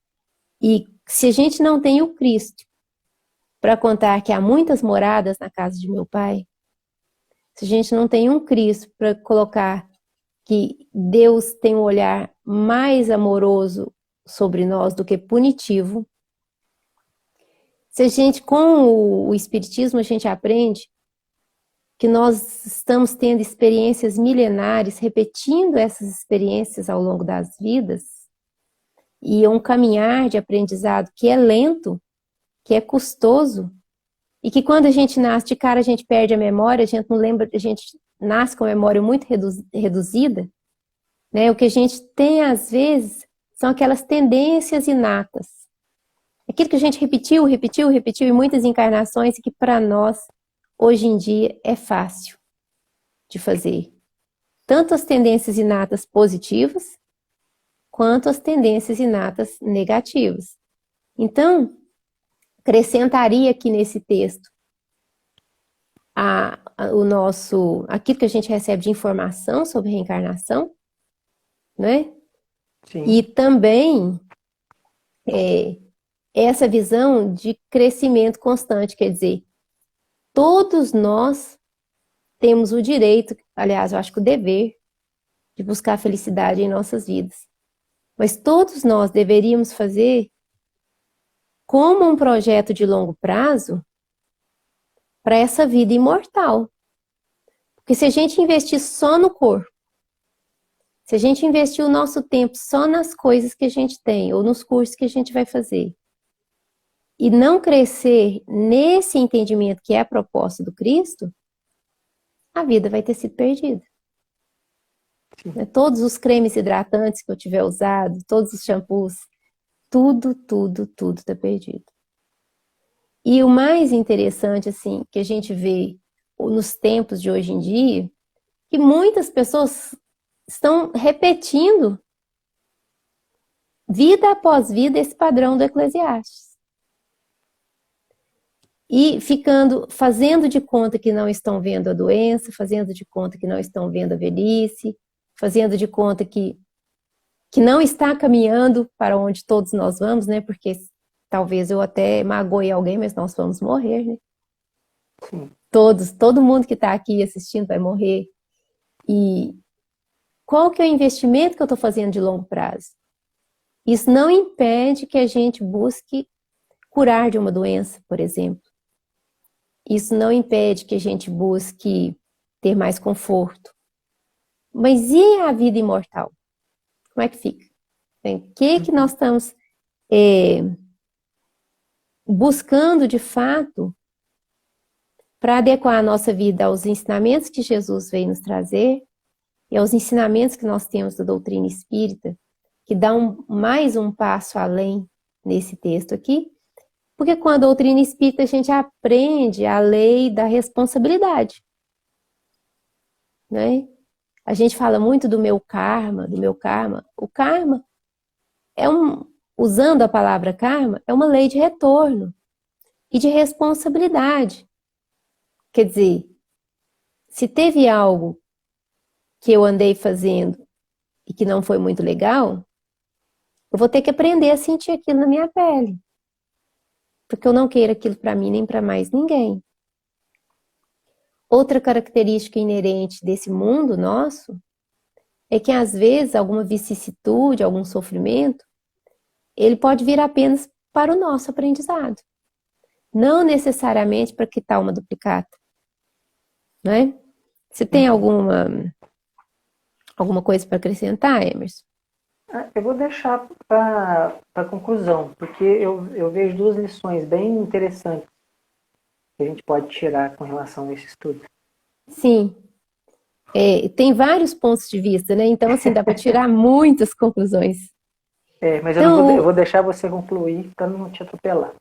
E se a gente não tem o Cristo para contar que há muitas moradas na casa de meu Pai, se a gente não tem um Cristo para colocar que Deus tem um olhar mais amoroso sobre nós do que punitivo, se a gente, com o Espiritismo, a gente aprende que nós estamos tendo experiências milenares, repetindo essas experiências ao longo das vidas, e é um caminhar de aprendizado que é lento, que é custoso, e que quando a gente nasce de cara a gente perde a memória, a gente não lembra, a gente nasce com a memória muito reduzida, né? O que a gente tem às vezes são aquelas tendências inatas, aquilo que a gente repetiu em muitas encarnações e que para nós hoje em dia é fácil de fazer, tanto as tendências inatas positivas quanto as tendências inatas negativas. Então, acrescentaria aqui nesse texto aquilo que a gente recebe de informação sobre reencarnação, né? Sim. E também essa visão de crescimento constante, quer dizer, todos nós temos o direito, aliás, eu acho que o dever, de buscar a felicidade em nossas vidas. Mas todos nós deveríamos fazer como um projeto de longo prazo para essa vida imortal. Porque se a gente investir só no corpo, se a gente investir o nosso tempo só nas coisas que a gente tem, ou nos cursos que a gente vai fazer, e não crescer nesse entendimento que é a proposta do Cristo, a vida vai ter sido perdida. Né? Todos os cremes hidratantes que eu tiver usado, todos os shampoos, tudo está perdido. E o mais interessante, assim, que a gente vê nos tempos de hoje em dia, que muitas pessoas estão repetindo vida após vida esse padrão do Eclesiastes. E fazendo de conta que não estão vendo a doença, fazendo de conta que não estão vendo a velhice, fazendo de conta que não está caminhando para onde todos nós vamos, né? Porque talvez eu até magoe alguém, mas nós vamos morrer, né? Sim. Todo mundo que está aqui assistindo vai morrer. E qual que é o investimento que eu estou fazendo de longo prazo? Isso não impede que a gente busque curar de uma doença, por exemplo. Isso não impede que a gente busque ter mais conforto. Mas e a vida imortal? Como é que fica? O que nós estamos buscando de fato para adequar a nossa vida aos ensinamentos que Jesus veio nos trazer e aos ensinamentos que nós temos da doutrina espírita, que dá mais um passo além nesse texto aqui, porque com a doutrina espírita a gente aprende a lei da responsabilidade, né? A gente fala muito do meu karma, do meu karma. O karma usando a palavra karma, é uma lei de retorno e de responsabilidade. Quer dizer, se teve algo que eu andei fazendo e que não foi muito legal, eu vou ter que aprender a sentir aquilo na minha pele. Porque eu não quero aquilo para mim nem para mais ninguém. Outra característica inerente desse mundo nosso é que às vezes alguma vicissitude, algum sofrimento, ele pode vir apenas para o nosso aprendizado. Não necessariamente para quitar uma duplicata. Né? Você tem alguma coisa para acrescentar, Emerson? Eu vou deixar para a conclusão, porque eu vejo duas lições bem interessantes que a gente pode tirar com relação a esse estudo. Sim. Tem vários pontos de vista, né? Então, assim, dá para tirar muitas conclusões. Mas eu vou deixar você concluir para não te atropelar.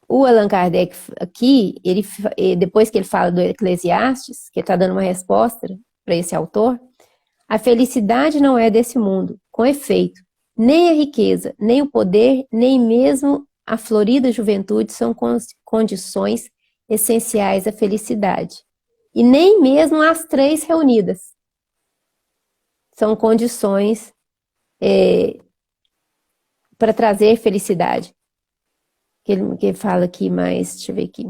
O Allan Kardec aqui, depois que ele fala do Eclesiastes, que ele está dando uma resposta para esse autor, a felicidade não é desse mundo, com efeito, nem a riqueza, nem o poder, nem mesmo a florida juventude são condições essenciais à felicidade. E nem mesmo as três reunidas são condições para trazer felicidade. Que ele fala aqui mais, deixa eu ver aqui.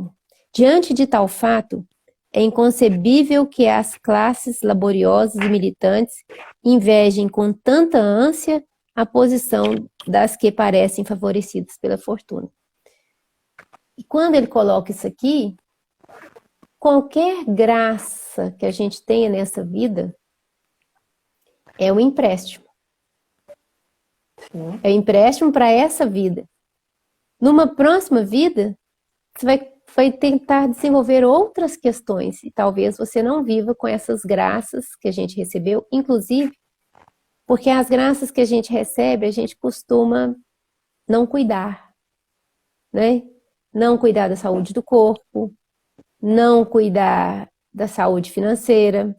Diante de tal fato, é inconcebível que as classes laboriosas e militantes invejem com tanta ânsia a posição das que parecem favorecidas pela fortuna. E quando ele coloca isso aqui, qualquer graça que a gente tenha nessa vida é um empréstimo. Sim. É um empréstimo para essa vida. Numa próxima vida, você vai tentar desenvolver outras questões e talvez você não viva com essas graças que a gente recebeu, inclusive porque as graças que a gente recebe, a gente costuma não cuidar, né? Não cuidar da saúde do corpo, não cuidar da saúde financeira,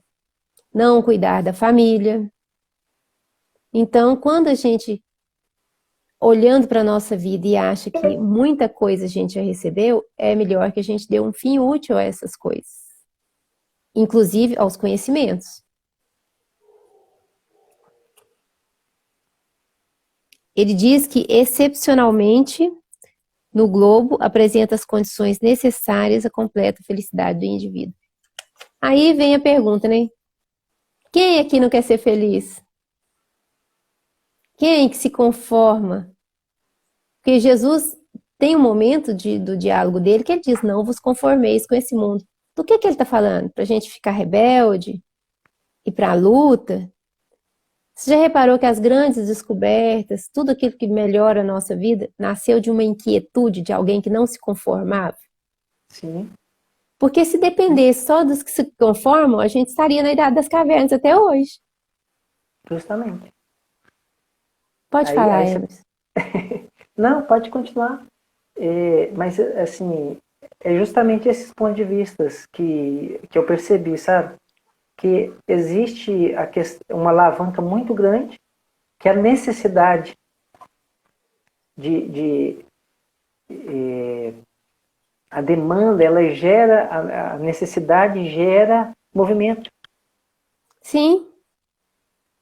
não cuidar da família. Então, quando a gente olhando para a nossa vida e acha que muita coisa a gente já recebeu, é melhor que a gente dê um fim útil a essas coisas. Inclusive aos conhecimentos. Ele diz que, excepcionalmente, no globo, apresenta as condições necessárias à completa felicidade do indivíduo. Aí vem a pergunta, né? Quem aqui não quer ser feliz? Quem que se conforma? Porque Jesus tem um momento do diálogo dele que ele diz, não vos conformeis com esse mundo. Do que ele está falando? Para a gente ficar rebelde? Ir para a luta? Você já reparou que as grandes descobertas, tudo aquilo que melhora a nossa vida, nasceu de uma inquietude de alguém que não se conformava? Sim, Porque se dependesse só dos que se conformam, a gente estaria na Idade das Cavernas até hoje. justamente. Pode falar, Aí você... Emerson. Não, pode continuar. Mas, assim, é justamente esses pontos de vista que eu percebi, sabe? Que existe uma alavanca muito grande, que é a necessidade de a demanda, ela gera, a necessidade gera movimento. Sim,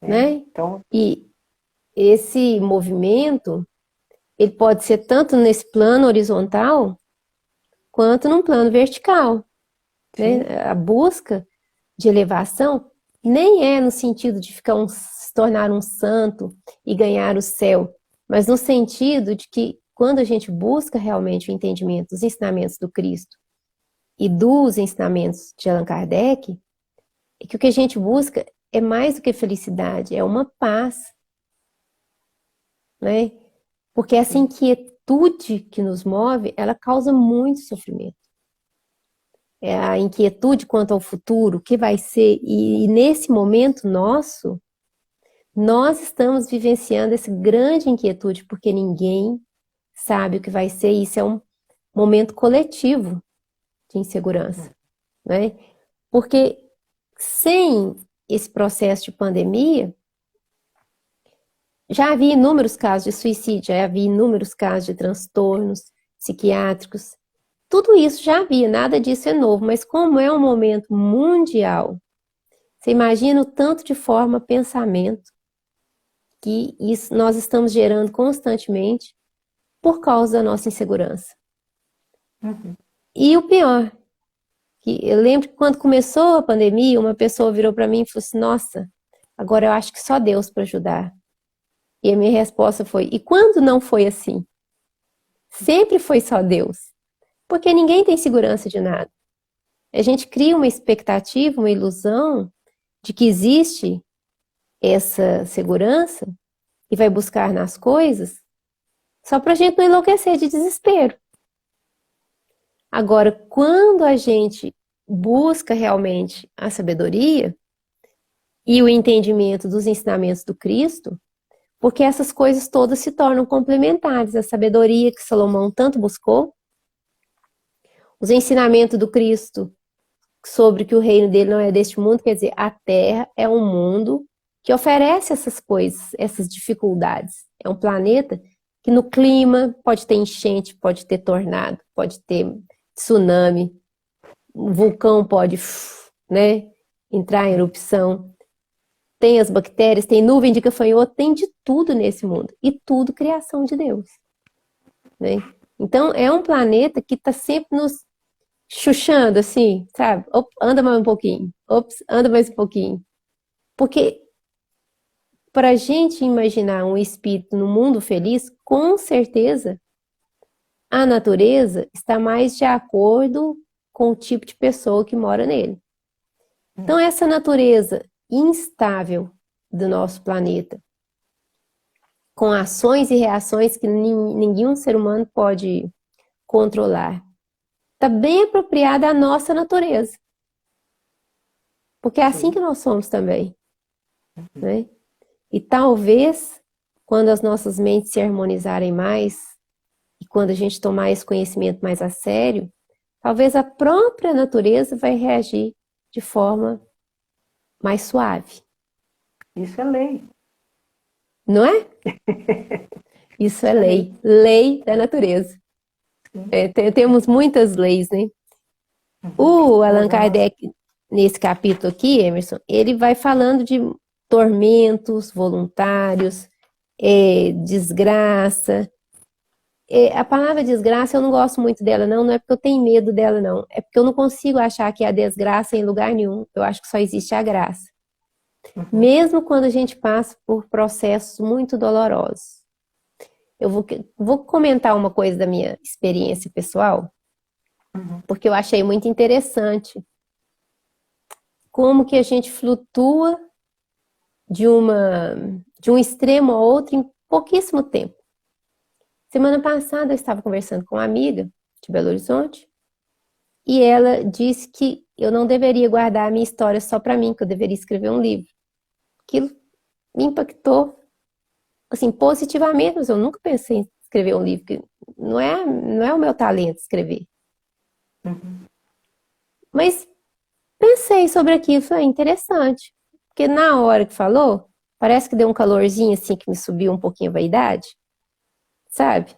Né? né? Então, E esse movimento, ele pode ser tanto nesse plano horizontal, quanto num plano vertical, sim, né? A busca de elevação nem é no sentido de se tornar um santo e ganhar o céu, mas no sentido de que quando a gente busca realmente o entendimento dos ensinamentos do Cristo e dos ensinamentos de Allan Kardec, é que o que a gente busca é mais do que felicidade, é uma paz, né? Porque essa sim. inquietude que nos move, ela causa muito sofrimento. É a inquietude quanto ao futuro, o que vai ser, e nesse momento nosso, nós estamos vivenciando essa grande inquietude, porque ninguém sabe o que vai ser, e isso é um momento coletivo de insegurança, né? Porque sem esse processo de pandemia, já havia inúmeros casos de suicídio, já havia inúmeros casos de transtornos psiquiátricos, tudo isso já havia, nada disso é novo, mas como é um momento mundial, você imagina o tanto de forma, pensamento que isso nós estamos gerando constantemente por causa da nossa insegurança. Uhum. E o pior, que eu lembro que quando começou a pandemia, uma pessoa virou para mim e falou assim: Nossa, agora eu acho que só Deus para ajudar. E a minha resposta foi: E quando não foi assim? Sempre foi só Deus. Porque ninguém tem segurança de nada. A gente cria uma expectativa, uma ilusão de que existe essa segurança e vai buscar nas coisas só para a gente não enlouquecer de desespero. Agora, quando a gente busca realmente a sabedoria e o entendimento dos ensinamentos do Cristo, porque essas coisas todas se tornam complementares. A sabedoria que Salomão tanto buscou, os ensinamentos do Cristo sobre que o reino dele não é deste mundo, quer dizer, a Terra é um mundo que oferece essas coisas, essas dificuldades. É um planeta que no clima pode ter enchente, pode ter tornado, pode ter tsunami, um vulcão pode, né, entrar em erupção. Tem as bactérias, tem nuvem de gafanhoto, tem de tudo nesse mundo. E tudo criação de Deus, né? Então, é um planeta que está sempre nos chuchando, assim, sabe? Ops, anda mais um pouquinho. Ops, anda mais um pouquinho. Porque para a gente imaginar um espírito no mundo feliz, com certeza a natureza está mais de acordo com o tipo de pessoa que mora nele. Então, essa natureza instável do nosso planeta, com ações e reações que nenhum ser humano pode controlar, está bem apropriada à nossa natureza. Porque é assim Sim. que nós somos também, né? E talvez, quando as nossas mentes se harmonizarem mais, e quando a gente tomar esse conhecimento mais a sério, talvez a própria natureza vai reagir de forma mais suave. Isso é lei. Não é? Isso é Isso é lei. lei, lei da natureza. Sim. Temos muitas leis, né? O Allan Kardec, nesse capítulo aqui, Emerson, ele vai falando de tormentos voluntários, desgraça. A palavra desgraça eu não gosto muito dela, não é porque eu tenho medo dela, não. É porque eu não consigo achar que há desgraça em lugar nenhum. Eu acho que só existe a graça. Mesmo quando a gente passa por processos muito dolorosos. Eu vou comentar uma coisa da minha experiência pessoal, porque eu achei muito interessante como que a gente flutua de um extremo a outro em pouquíssimo tempo. Semana passada eu estava conversando com uma amiga de Belo Horizonte e ela disse que eu não deveria guardar a minha história só para mim, que eu deveria escrever um livro. Aquilo me impactou, assim, positivamente, mas eu nunca pensei em escrever um livro, que não é o meu talento escrever. Uhum. Mas pensei sobre aquilo, falei, interessante. Porque na hora que falou, parece que deu um calorzinho assim que me subiu um pouquinho a vaidade. Sabe?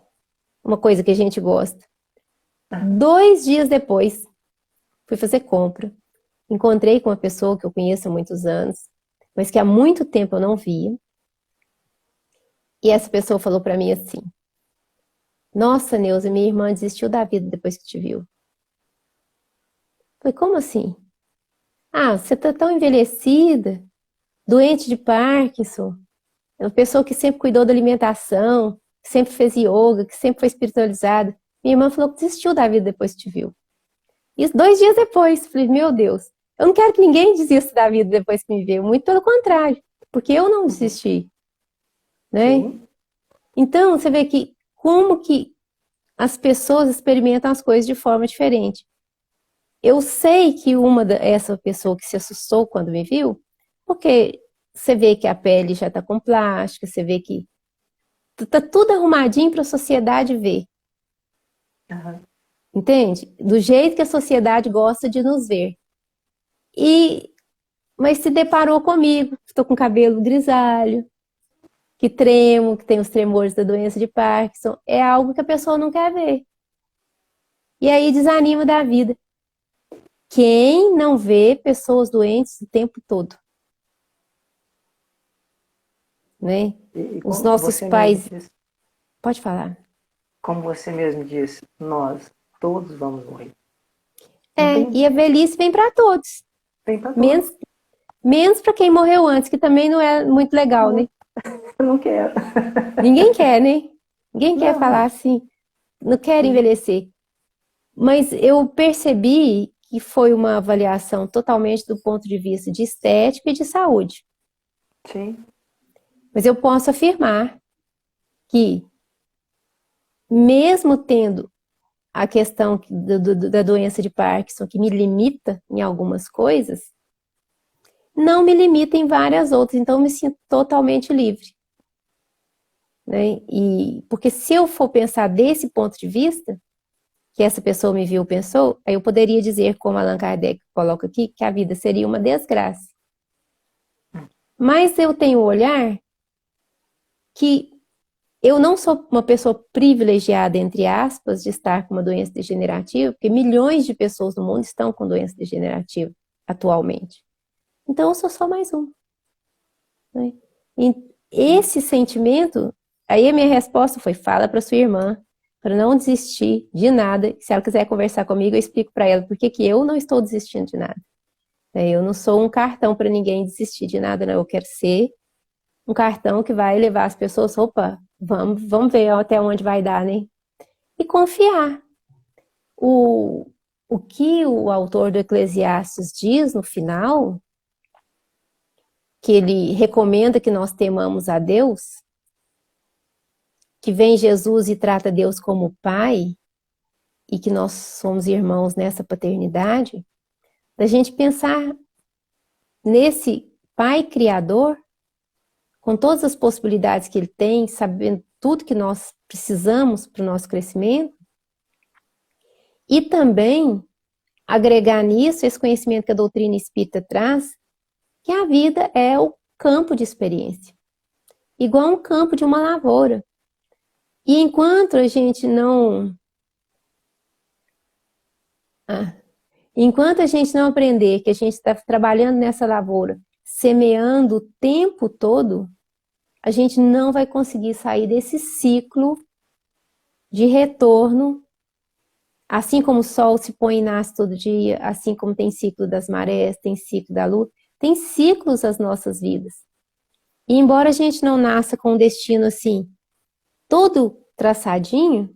Uma coisa que a gente gosta. 2 dias depois, fui fazer compra. Encontrei com uma pessoa que eu conheço há muitos anos, mas que há muito tempo eu não via. E essa pessoa falou pra mim assim: Nossa, Neuza, minha irmã desistiu da vida depois que te viu. Falei, como assim? Ah, você tá tão envelhecida, doente de Parkinson, é uma pessoa que sempre cuidou da alimentação, que sempre fez yoga, que sempre foi espiritualizada. Minha irmã falou que desistiu da vida depois que te viu. Isso 2 dias depois. Falei, meu Deus, eu não quero que ninguém desista da vida depois que me viu. Muito pelo contrário, porque eu não desisti, né? Sim. Então, você vê que como que as pessoas experimentam as coisas de forma diferente. Eu sei que essa pessoa que se assustou quando me viu, porque você vê que a pele já está com plástica, você vê que tá tudo arrumadinho para a sociedade ver, Uhum. entende? Do jeito que a sociedade gosta de nos ver. Mas se deparou comigo, estou com cabelo grisalho, que tremo, que tem os tremores da doença de Parkinson, é algo que a pessoa não quer ver. E aí desanima da vida. Quem não vê pessoas doentes o tempo todo? Né? E Os como nossos você mesmo pais. disse, Pode falar. nós todos vamos morrer. Não tem, E a velhice vem para todos. tem pra todos. Menos, menos para quem morreu antes, que também não é muito legal, né? Eu não quero. Ninguém quer, né? Ninguém quer falar Não. assim, não quer envelhecer. Mas eu percebi que foi uma avaliação totalmente do ponto de vista de estética e de saúde. Sim. Mas eu posso afirmar que, mesmo tendo a questão da doença de Parkinson, que me limita em algumas coisas, não me limita em várias outras, então eu me sinto totalmente livre. Né? Porque se eu for pensar desse ponto de vista, que essa pessoa me viu, pensou, aí eu poderia dizer, como Allan Kardec coloca aqui, que a vida seria uma desgraça. Mas eu tenho um olhar que eu não sou uma pessoa privilegiada, entre aspas, de estar com uma doença degenerativa, porque milhões de pessoas no mundo estão com doença degenerativa atualmente. Então eu sou só mais um. Né? E esse sentimento, aí a minha resposta foi: fala para sua irmã, para não desistir de nada. Se ela quiser conversar comigo, eu explico para ela por que eu não estou desistindo de nada. Eu não sou um cartão para ninguém desistir de nada, não. Eu quero ser um cartão que vai levar as pessoas, opa, vamos ver até onde vai dar, né? E confiar. O que o autor do Eclesiastes diz no final, que ele recomenda que nós temamos a Deus, que vem Jesus e trata Deus como Pai, e que nós somos irmãos nessa paternidade, da gente pensar nesse Pai Criador, com todas as possibilidades que ele tem, sabendo tudo que nós precisamos para o nosso crescimento, e também agregar nisso esse conhecimento que a doutrina espírita traz, que a vida é o campo de experiência, igual um campo de uma lavoura. E enquanto a gente não aprender que a gente está trabalhando nessa lavoura, semeando o tempo todo, a gente não vai conseguir sair desse ciclo de retorno, assim como o sol se põe e nasce todo dia, assim como tem ciclo das marés, tem ciclo da lua, tem ciclos as nossas vidas. E embora a gente não nasça com um destino assim, todo traçadinho,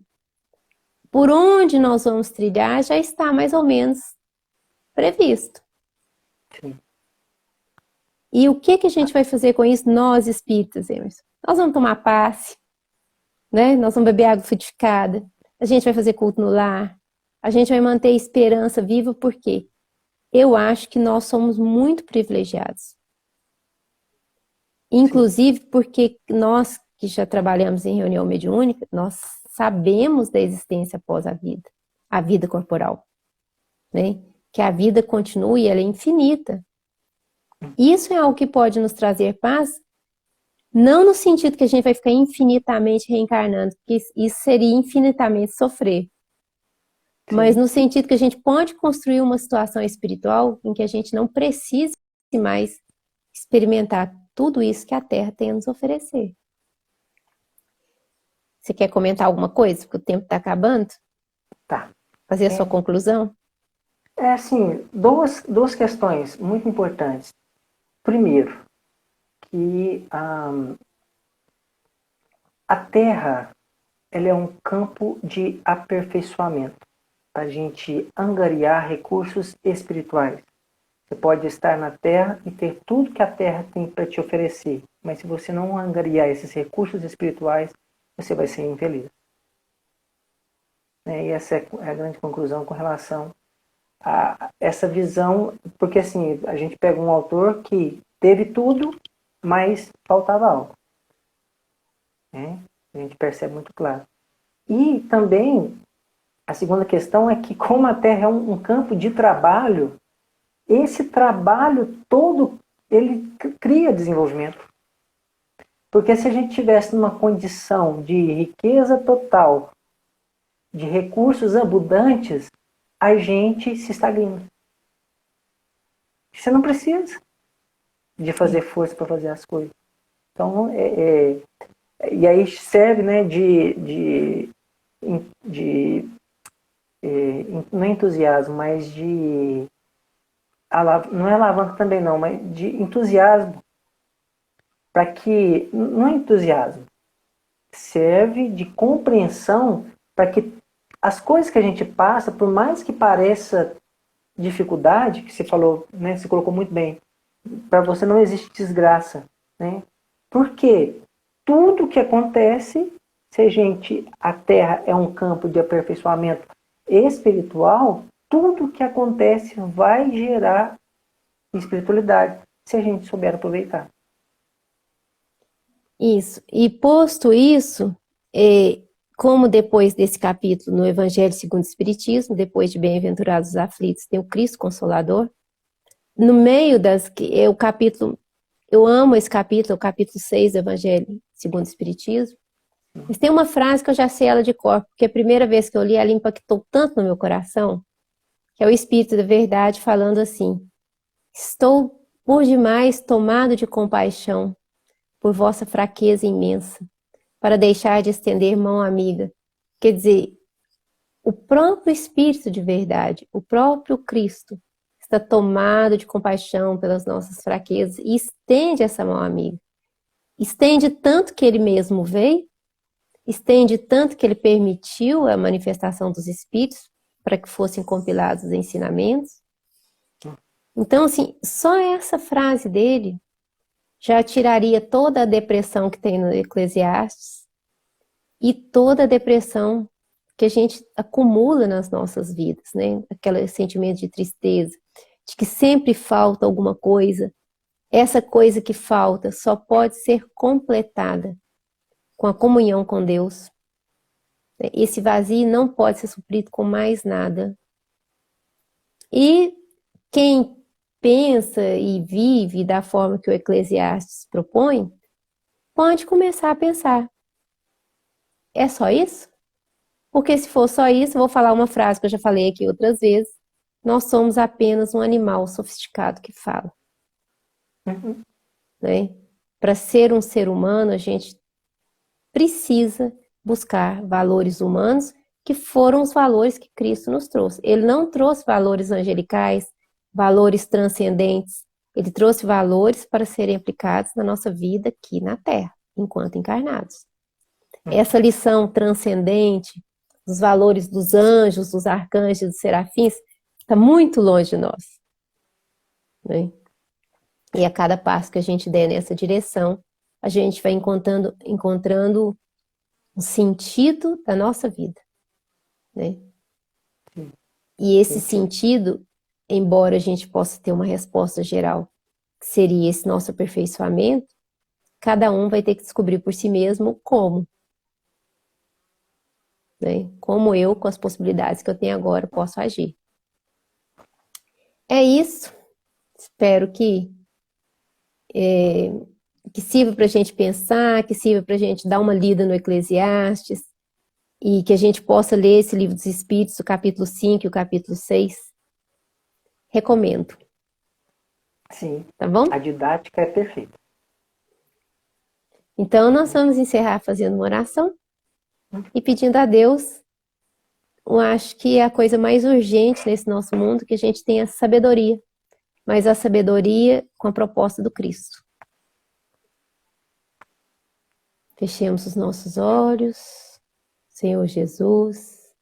por onde nós vamos trilhar já está mais ou menos previsto. Sim. E o que que a gente vai fazer com isso, nós espíritas, Emerson? Nós vamos tomar passe, né? Nós vamos beber água frutificada, a gente vai fazer culto no lar, a gente vai manter a esperança viva, por quê? Eu acho que nós somos muito privilegiados. Inclusive porque nós que já trabalhamos em reunião mediúnica, nós sabemos da existência após a vida corporal, né? Que a vida continua e ela é infinita. Isso é algo que pode nos trazer paz, não no sentido que a gente vai ficar infinitamente reencarnando, porque isso seria infinitamente sofrer. Mas no sentido que a gente pode construir uma situação espiritual em que a gente não precise mais experimentar tudo isso que a Terra tem a nos oferecer. Você quer comentar alguma coisa? Porque o tempo está acabando? Tá. Fazer a sua conclusão? Assim, duas questões muito importantes. Primeiro, que a Terra ela é um campo de aperfeiçoamento para a gente angariar recursos espirituais. Você pode estar na Terra e ter tudo que a Terra tem para te oferecer, mas se você não angariar esses recursos espirituais, você vai ser infeliz. E essa é a grande conclusão com relação a essa visão, porque assim, a gente pega um autor que teve tudo, mas faltava algo. A gente percebe muito claro. E também, a segunda questão é que como a Terra é um campo de trabalho, esse trabalho todo, ele cria desenvolvimento. Porque se a gente tivesse numa condição de riqueza total, de recursos abundantes, a gente se estagna. Você não precisa de fazer força para fazer as coisas. Então, e aí serve, né, não é entusiasmo, mas não é alavanca também não, mas de entusiasmo, para que, não é entusiasmo, serve de compreensão para que as coisas que a gente passa, por mais que pareça dificuldade, que você falou, né, você colocou muito bem, para você não existe desgraça, né? Porque tudo que acontece, se a Terra é um campo de aperfeiçoamento espiritual, tudo que acontece vai gerar espiritualidade, se a gente souber aproveitar. Isso. E posto isso, como depois desse capítulo no Evangelho segundo o Espiritismo, depois de Bem-aventurados os aflitos, tem o Cristo Consolador, no meio o capítulo, eu amo esse capítulo, o capítulo 6 do Evangelho segundo o Espiritismo, mas tem uma frase que eu já sei ela de cor, porque a primeira vez que eu li, ela impactou tanto no meu coração, que é o Espírito da Verdade falando assim: estou por demais tomado de compaixão por vossa fraqueza imensa, para deixar de estender mão amiga. Quer dizer, o próprio Espírito de Verdade, o próprio Cristo, está tomado de compaixão pelas nossas fraquezas e estende essa mão amiga. Estende tanto que ele mesmo veio, estende tanto que ele permitiu a manifestação dos Espíritos para que fossem compilados os ensinamentos. Então, assim, só essa frase dele já tiraria toda a depressão que tem no Eclesiastes e toda a depressão que a gente acumula nas nossas vidas, né? Aquele sentimento de tristeza, de que sempre falta alguma coisa. Essa coisa que falta só pode ser completada com a comunhão com Deus. Esse vazio não pode ser suprido com mais nada. E quem pensa e vive da forma que o Eclesiastes propõe, pode começar a pensar: é só isso? Porque se for só isso, eu vou falar uma frase que eu já falei aqui outras vezes: nós somos apenas um animal sofisticado que fala. Né? Para ser um ser humano, a gente precisa buscar valores humanos, que foram os valores que Cristo nos trouxe. Ele não trouxe valores angelicais, valores transcendentes. Ele trouxe valores para serem aplicados na nossa vida aqui na Terra, enquanto encarnados. Essa lição transcendente, os valores dos anjos, dos arcanjos, dos serafins, está muito longe de nós. Né? E a cada passo que a gente der nessa direção, a gente vai encontrando um sentido da nossa vida, né? Sim, E esse sim. sentido, embora a gente possa ter uma resposta geral, que seria esse nosso aperfeiçoamento, cada um vai ter que descobrir por si mesmo como, né? Como eu, com as possibilidades que eu tenho agora, posso agir. É isso. Espero que sirva para a gente pensar, que sirva para a gente dar uma lida no Eclesiastes, e que a gente possa ler esse livro dos Espíritos, o capítulo 5 e o capítulo 6. Recomendo, Sim, tá bom? a didática é perfeita. Então, nós vamos encerrar fazendo uma oração e pedindo a Deus, eu acho que é a coisa mais urgente nesse nosso mundo, que a gente tenha sabedoria, mas a sabedoria com a proposta do Cristo. Fechemos os nossos olhos, Senhor Jesus.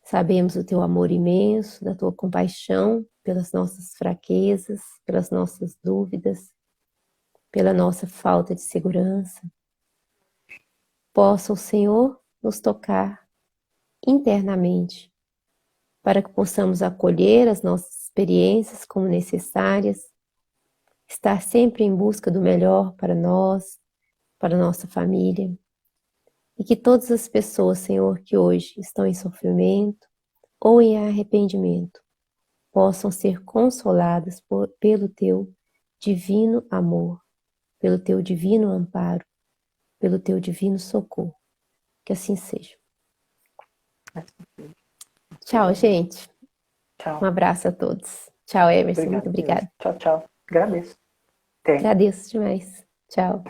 Sabemos o teu amor imenso, da tua compaixão pelas nossas fraquezas, pelas nossas dúvidas, pela nossa falta de segurança. Possa o Senhor nos tocar internamente, para que possamos acolher as nossas experiências como necessárias, estar sempre em busca do melhor para nós, para a nossa família. E que todas as pessoas, Senhor, que hoje estão em sofrimento ou em arrependimento, possam ser consoladas pelo Teu divino amor, pelo Teu divino amparo, pelo Teu divino socorro. Que assim seja. Tchau, gente. Tchau. Um abraço a todos. Tchau, Emerson. Muito Obrigado mesmo. obrigada. Tchau, tchau. Agradeço. Até. Agradeço demais. Tchau.